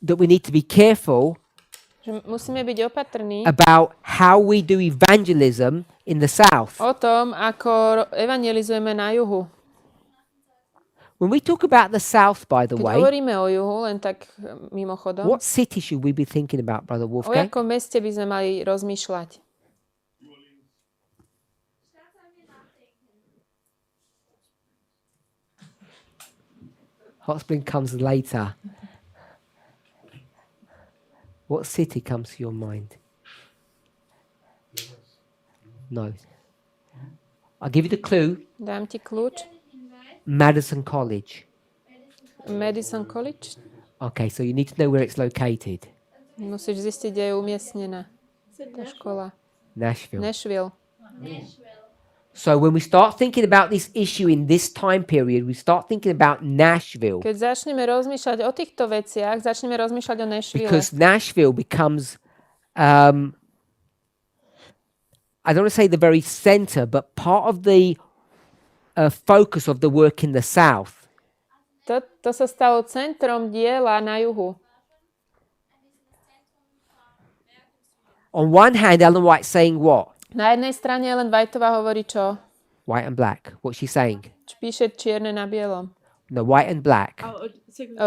That we need to be careful Že musíme byť opatrní about how we do evangelism in the South. o tom, ako evangelizujeme na juhu. When we talk about the South, by the Keď way, hovoríme o juhu, len tak mimochodom, what city should we be thinking about, Brother o Wolfgang? jakom meste by sme mali rozmýšľať? Hot Spring comes later. What city comes to your mind? No. I'll give you the clue. Dám ti kľúč. Madison College. Madison College. Okay, so you need to know where it's located. Musíš zistiť, kde je umiestnená tá škola. Nashville. Nashville. So when we start thinking about this issue in this time period, we start thinking about Nashville. Keď začneme rozmýšľať o týchto veciach, začneme rozmýšľať o Nashville. Because Nashville becomes, I don't want to say the very center, but part of the focus of the work in the South. To sa stalo centrom diela na juhu. On one hand, Ellen White's saying what? Na jednej strane Ellen Whiteová hovorí čo? White and black. What's she saying? Píše čierne na bielom. No, white and black.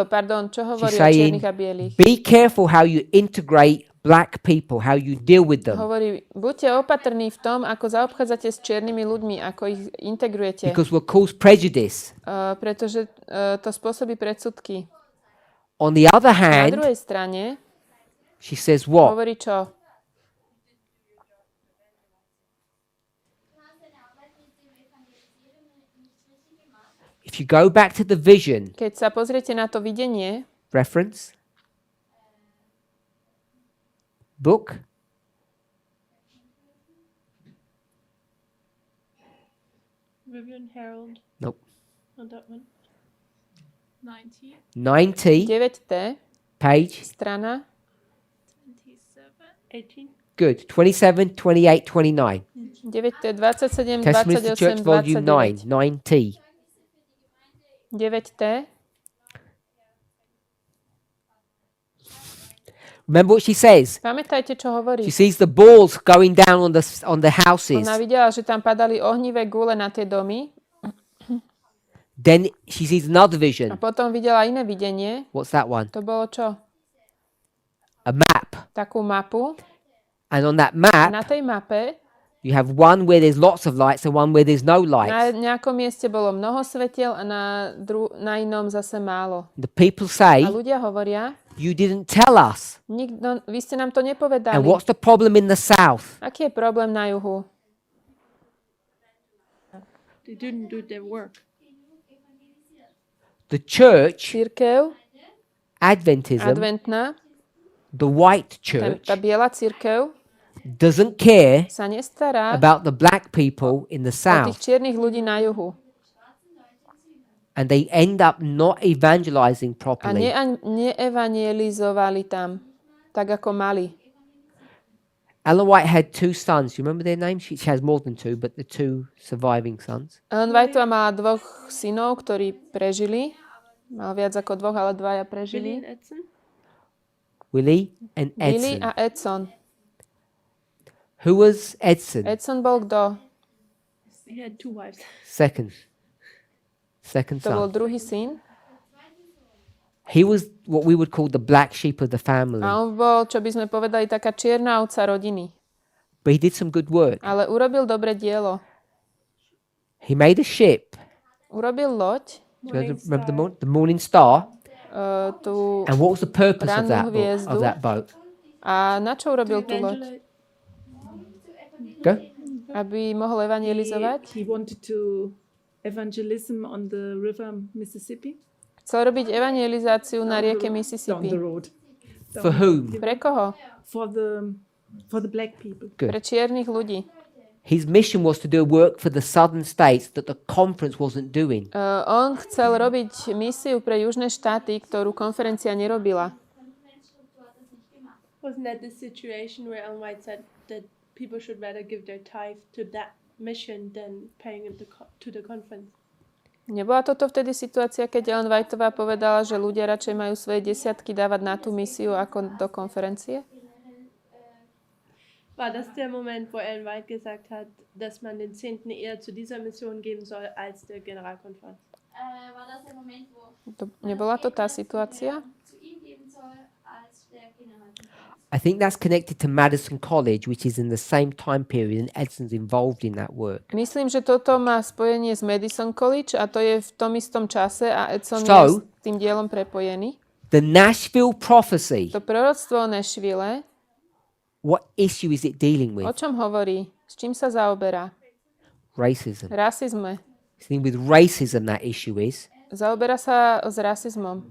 Pardon, čo hovorí She's o saying, čiernych a bielých? be careful how you integrate black people, how you deal with them. Hovorí, buďte opatrní v tom, ako zaobchádzate s čiernymi ľuďmi, ako ich integrujete. Because will cause prejudice. Pretože to spôsobí predsudky. On the other Na hand, druhej strane she says what? hovorí čo? If you go back to the vision Keď sa pozriete na to videnie, reference book, Vivian Harold. nope, Not that one. 90, 90 9T, page, strana 27, 18. good, 27, 28, 29. 9T, 27, Testimonies to 28, Church, volume 9, 29. 9T. 9T. Remember what she says? Pamätajte, čo hovorí. She sees the balls going down on the houses. Ona videla, že tam padali ohnivé gule na tie domy Then she sees another a vision. potom videla iné videnie. What's that one? To bolo čo? A map. Takú mapu. And on that A na map, tej mape you have one where there's lots of lights and one where there's no na lights. nejakom mieste bolo mnoho svetiel a na inom zase málo. The people say, A ľudia hovoria, you didn't tell us. vy ste nám to nepovedali. And what's the problem in the South? Aký je problém na juhu? They didn't do their work. The church, Církev, Adventism, adventná, the white church, tá biela církev doesn't care sa nestará about the black people in the o tých South. čiernych ľudí na juhu. and they end up not evangelizing A properly. neevangelizovali tam, tak ako mali. Ellen White had 2 sons. You remember their names? She has more than 2, but the 2 surviving sons. Ellen Whiteová mala 2 synov, ktorí prežili. Mal viac ako 2, ale 2 prežili. Billy and Edson? Willie and Billy Edson. a Edson. Who was Edson? Edson bol kto? He had 2 wives. Second To bol son. druhý syn. He was what we would call the black sheep of the family. A on bol, čo by sme povedali, taká čierna ovca rodiny. But he did some good work. Ale urobil dobre dielo. He made a ship. Urobil loď, Do you remember the Morning Star? tú, And what was the purpose of Rannú hviezdu. that boat? a na čo urobil tú loď? Go. Aby mohol evangelizovať? He wanted to evangelism on the river Mississippi. Chcel robiť evangelizáciu na rieke Down Mississippi. the road. For whom? Pre koho? For the black people. Good. Pre čiernych ľudí. His mission was to do work for the southern states that the conference wasn't doing. On chcel robiť misiu pre južné štáty, ktorú konferencia nerobila. Wasn't that the situation where Ellen White said that people should rather give their tithe to that mission than paying it to the conference? Nebola toto vtedy situácia, keď Ellen Whiteová povedala, že ľudia radšej majú svoje desiatky dávať na tú misiu ako do konferencie? War das der Moment, wo Ellen White gesagt hat, dass man den 10. eher zu dieser Mission geben soll als der Generalkonferenz? War das der Moment, wo Nebola to tá situácia? zu ihm geben soll als der Generalkonferenz? I think that's connected to Madison College, which is in the same time period, and Edson's involved in that work. Myslím, že toto má spojenie s Madison College a to je v tom istom čase a Edson So- je s tým dielom prepojený. The Nashville prophecy, To proroctvo o Nashville, what issue is it dealing o with? čom hovorí? S čím sa zaoberá? Racism. Rasizme. The thing with racism, that issue is Zaoberá sa s rasizmom.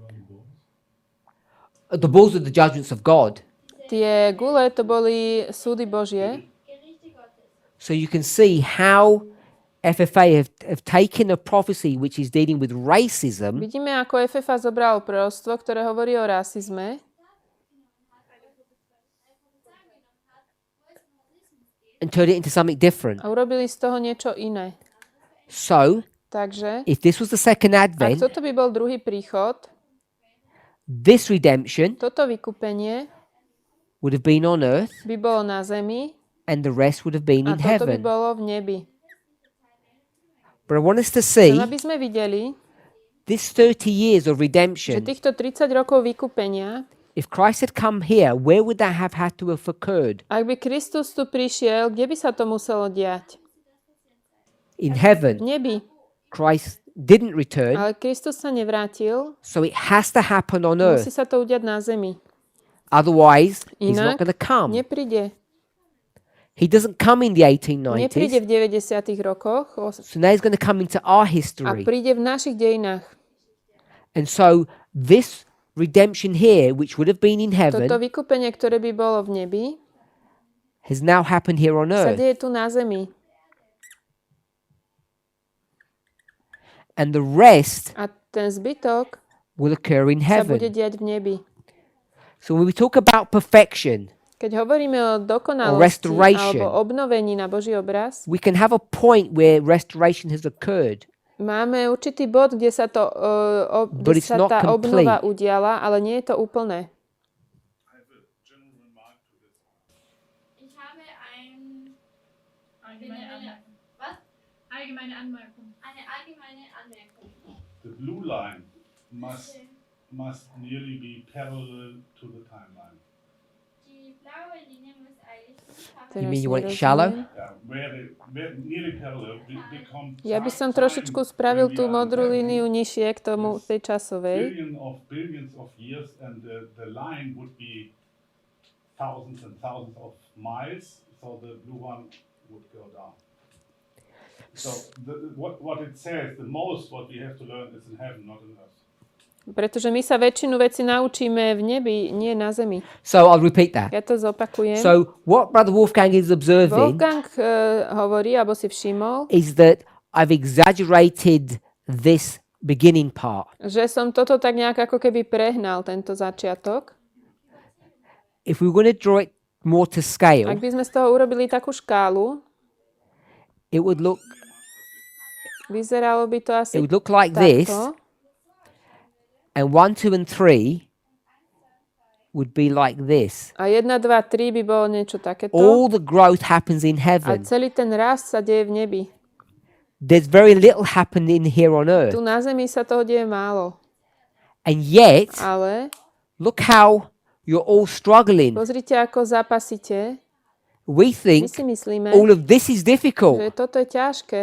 the bulls are the judgments of God. Tie gule to boli súdy Božie. So you can see how FFA have taken a prophecy which is dealing with racism Vidíme, ako FFA zobral proroctvo, ktoré hovorí o rasizme and turned it into something different. a urobili z toho niečo iné. So Takže, if this was the second ak advent, toto by bol druhý príchod, this redemption toto vykúpenie would have been on earth by bolo na zemi and the rest would have been a in toto by heaven. bolo v nebi. But I want us to see Aby sme videli, this 30 years of že redemption. týchto 30 rokov vykúpenia, If Christ had come here, where would that have had to have occurred? ak by Kristus tu prišiel, kde by sa to muselo diať? In heaven. V nebi. Christ didn't return, Ale Kristus sa nevrátil, so it has to happen on musí earth. sa to udiať na zemi. Otherwise, he's Inak not going to come. nepríde. He doesn't come in the Nepríde 1890s. v 90. rokoch So now he's going to come into our a history. príde v našich dejinách. And so this redemption here, which would have been in Toto heaven, vykúpenie, ktoré by bolo v nebi, has now happened here on sa earth. deje tu na zemi. And the rest A ten zbytok will occur in sa bude heaven. diať v nebi. So when we talk about perfection, Keď hovoríme o dokonalosti restoration. alebo obnovení na Boží obraz, we can have a point where restoration has occurred. máme určitý bod, kde sa, But kde it's sa not tá complete. obnova udiala, ale nie je to úplné. Ich habe Allgemeine Anmerkung. was? Allgemeine Anmerkung. Eine allgemeine Anmerkung. The blue line must nearly be parallel to the timeline. Die blaue Linie muss eigentlich Teraz mean you want it nerozumiem. shallow? Yeah, where nearly parallel become Ja by som trošičku spravil tú modrú líniu nižšie k tomu, tej časovej. billions of years, and the line would be thousands and thousands of miles, so the blue one would go down. So what it says, the most what we have to learn is in heaven, not on earth. Pretože my sa väčšinu veci naučíme v nebi, nie na zemi. So I'll repeat that. Ja to zopakujem. So what Brother Wolfgang is observing Wolfgang hovorí, alebo si všimol, is that I've exaggerated this beginning part. Že som toto tak nejak ako keby prehnal, tento začiatok. If we were going to draw it more to scale, Ak by sme z toho urobili takú škálu, it would look vyzeralo by to asi like this, takto. and 1, 2, and 3 would be like this. A 1, 2, 3 by bolo niečo takéto. All the growth happens in A heaven. celý ten rast sa deje v nebi. There's very little happening here on earth. Tu na zemi sa toho deje málo. And yet, Ale look how you're all struggling. pozrite, ako zapasíte. We My think si myslíme, all of this is že difficult. toto je ťažké.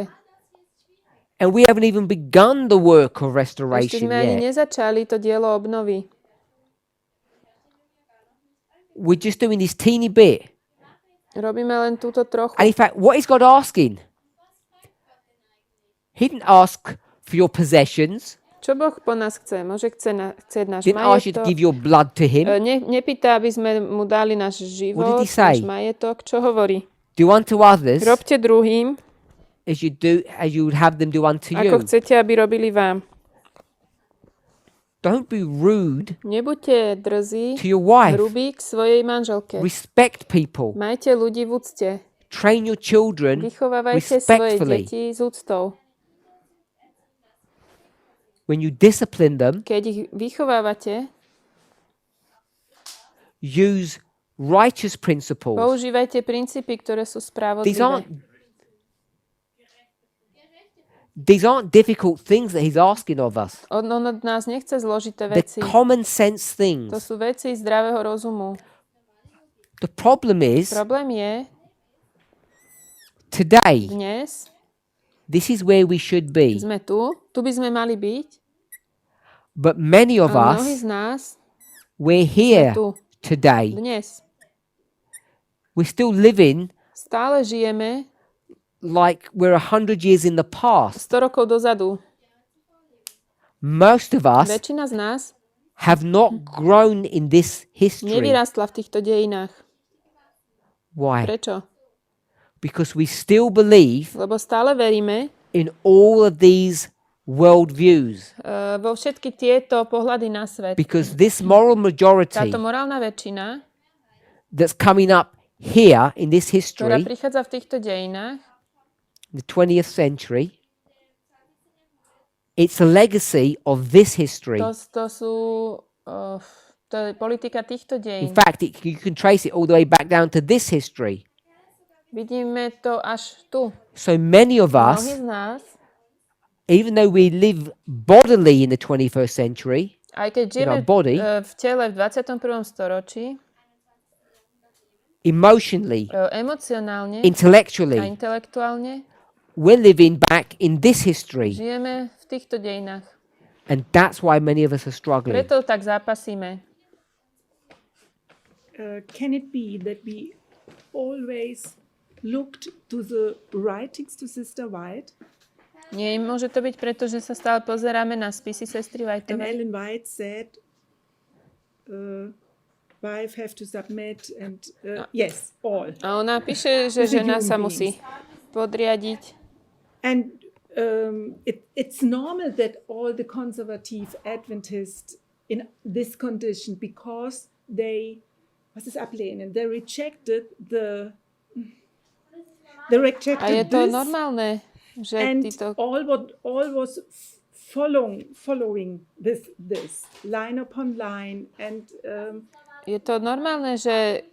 And we haven't even begun the work of Ešte restoration sme ani yet. nezačali to dielo obnovy. We're just doing this teeny bit. Robíme len túto trochu. And in fact, what is God asking? He didn't ask for your possessions. Čo Boh po nás chce? Môže chce náš Didn't ask you to majetok. give your blood to him. Nepýta, aby sme mu dali náš život, did he say? náš majetok. Čo hovorí? Do unto others Robte druhým, as you would have them do unto ako you. chcete, aby robili vám. Don't be rude Nebuďte drzí, to your wife. hrubí k svojej manželke. Respect people. Majte ľudí v úcte. Train your children Vychovávajte svoje respectfully. deti s úctou. When you discipline them, Keď ich vychovávate, use righteous principles. používajte princípy, ktoré sú spravodlivé. These aren't difficult things that he's asking of us. On od nás nechce zložité They're veci. common sense To things. sú veci zdravého rozumu. The problem is, Problém je, today, dnes this is where we should be. sme tu by sme mali byť, But many of a mnohí us, z nás we're here tu today. dnes. We're still living Stále žijeme like we're 100 years in the past. 100 rokov dozadu. Most of us Väčšina z nás have not grown in this history. nevyrastla v týchto dejinách. Why? Prečo? Because we still believe Lebo stále veríme in all of these world views. vo všetky tieto pohľady na svet. Because this moral majority Táto morálna väčšina, that's coming up here in this ktorá history, prichádza v týchto dejinách, the 20th century, it's a legacy of this history. to je politika týchto In dejín. fact, you can trace it all the way back down to this history. Vidíme to až tu. So many of Mnohí us, z nás, even though we live bodily in the 21st century, aj keď in žijeme our body, v tele v 21. storočí, emotionally, emocionálne a intellectually, intelektuálne, we're living back in this history. žijeme v týchto dejinách. And that's why many of us are struggling. Preto tak zápasíme. Can it be that we always looked to the writings to Sister White, Nie, môže to byť preto, že sa stále pozeráme na spisy sestry and Whiteovej. Ellen White said, wife have to submit, and yes, all. A ona píše, že žena sa musí podriadiť. And it's normal that all the conservative Adventists in this condition, because they, was ist ablehnen? They rejected A je to this, normálne, že and títo... all was following this line upon line, and Je to normálne, že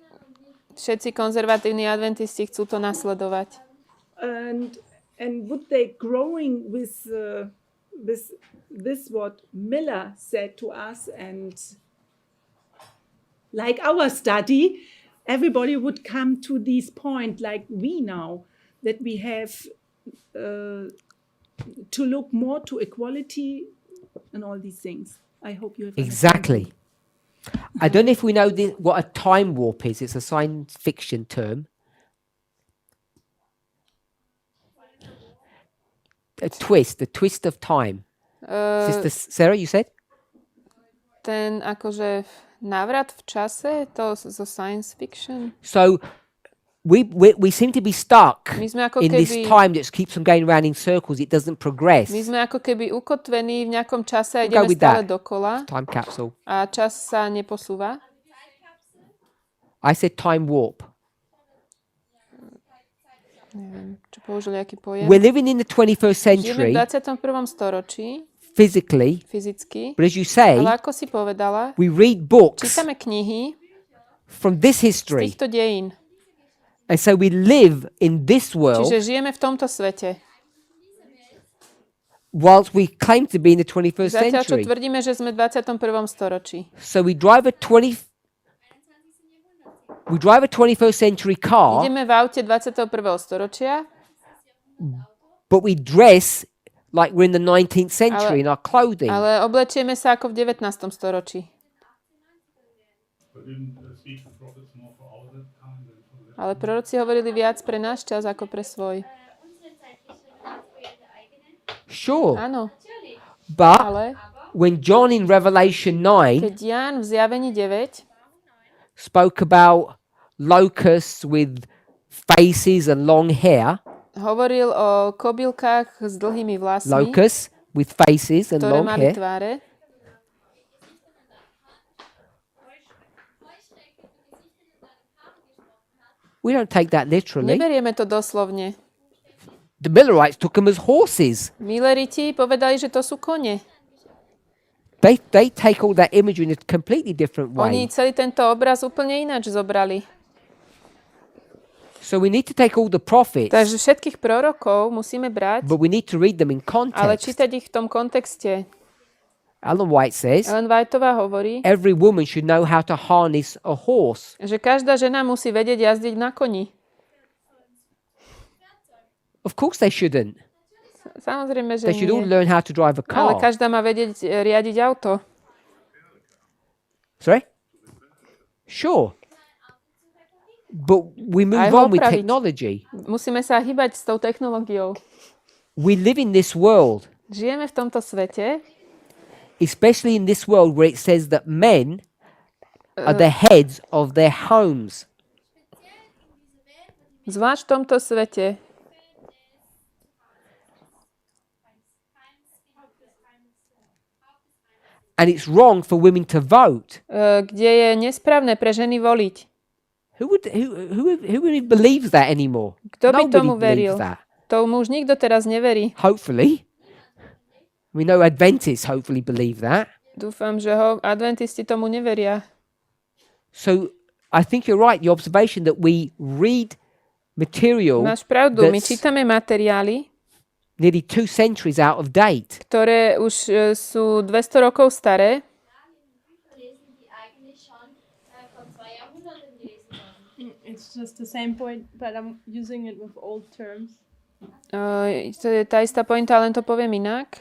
všetci konzervatívni adventisti chcú to nasledovať. and would they growing with this what Miller said to us, and like our study, everybody would come to this point like we now, that we have to look more to equality and all these things. I hope you have Exactly. I don't know if we know what a time warp is. It's a science fiction term. A twist of time. Sister Sarah, you said? Ten akože návrat v čase, to zo science fiction. So we seem to be stuck My sme ako in this keby, time that keeps on going around in circles. It doesn't progress. my sme ako keby ukotvení v nejakom čase a We'll go ideme with stále that. dokola Time capsule. a čas sa neposúva. I said time warp. Neviem, čo použili, aký pojem. We're living in the 21st Žijeme v century 21. storočí, physically, fyzicky, but as you say, ale ako si povedala, we read books čítame knihy from this z history. týchto dejín. And so we live in this world Čiže žijeme v tomto svete. whilst we claim to be in the 21st Zatiaľ, čo century. tvrdíme, že sme v 21. storočí. So we drive a 21st century car, Ideme v aute 21. storočia, but we dress like we're in the 19th century in our clothing. ale oblečieme sa ako v 19. storočí. But didn't speak the prophets more for our time than for their? Ale proroci hovorili viac pre náš čas ako pre svoj. Sure, Áno, but ale when John in Revelation 9 keď Ján v zjavení 9 spoke about locusts with faces and long hair, hovoril o kobylkách s dlhými vlasmi, locusts with faces and ktoré long mali hair, tváre, we don't take that literally. neberieme to doslovne. The Millerites took them as horses. Milleriti povedali, že to sú kone. They take all that imagery in a completely different Oni way. celý tento obraz úplne ináč zobrali. So we need to take all the prophets, Takže všetkých prorokov musíme brať, but we need to read them in ale context. čítať ich v tom kontexte. Ellen White says Ellen Whiteová hovorí, every woman should know how to harness a horse. že každá žena musí vedieť jazdiť na koni. Of course they shouldn't. Samozrejme, že They should all nie. learn how to drive a Ale car. každá má vedieť riadiť auto. Sorry? Sure. But we move Aj ho on with opraviť. technology. Musíme sa hýbať s tou technológiou. We live in this world, Žijeme v tomto svete, especially in this world where it says that men are the heads of their homes. zvlášť v tomto svete, And it's wrong for women to vote. kde je nesprávne pre ženy voliť. Who would believes that anymore? Kto by Nobody tomu believes veril? that. Tomu už nikto teraz neverí. Hopefully. We know Adventists hopefully believe that. Dúfam, že adventisti tomu neveria. So I think you're right, the observation that we read material Máš pravdu, my that's čítame materiály, nearly 2 centuries out of date. ktoré už sú 200 rokov staré. Lesen, die eigentlich schon vor 2 Jahrhunderten gelesen worden. It's just the same point, but I'm using it with old terms. To je tá istá pointa, len to poviem inak.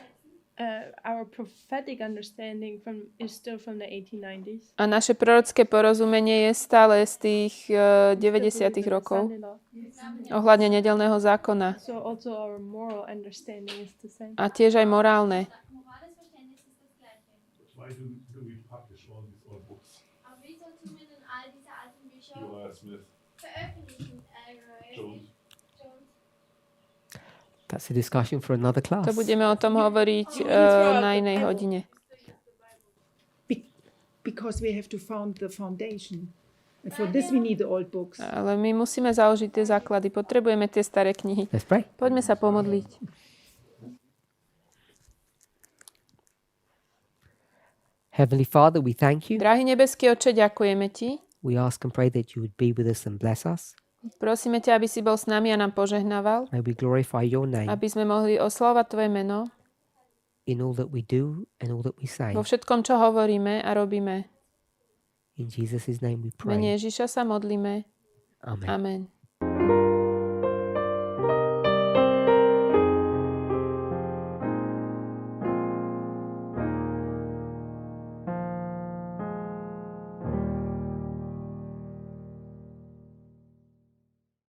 Our prophetic understanding is still from the 1890s. A naše prorocké porozumenie je stále z tých 90. rokov ohľadne nedelného zákona. So also our moral understanding is the same. A tiež aj morálne. Morales Verständnis ist das gleiche. Why do we publish all these old books? Aber wieso tun wir denn all diese alten Bücher Uriah Smith, veröffentlichen? Jones. That's a discussion for another class. To budeme o tom hovoriť na inej hodine. Because we have to found the foundation. And for this we need the old books. Ale my musíme založiť tie základy. Potrebujeme tie staré knihy. Let's pray. Poďme sa pomodliť. Heavenly Father, we thank you. Drahý nebeský Otče, ďakujeme Ti. We ask and pray that you would be with us and bless us. Prosíme ťa, aby si bol s nami a nám požehnával. May we glorify your name Aby sme mohli oslavovať Tvoje meno in all that we do and all that we say. vo všetkom, čo hovoríme a robíme. In Jesus' name we V mene pray. Ježiša sa modlíme. Amen. Amen.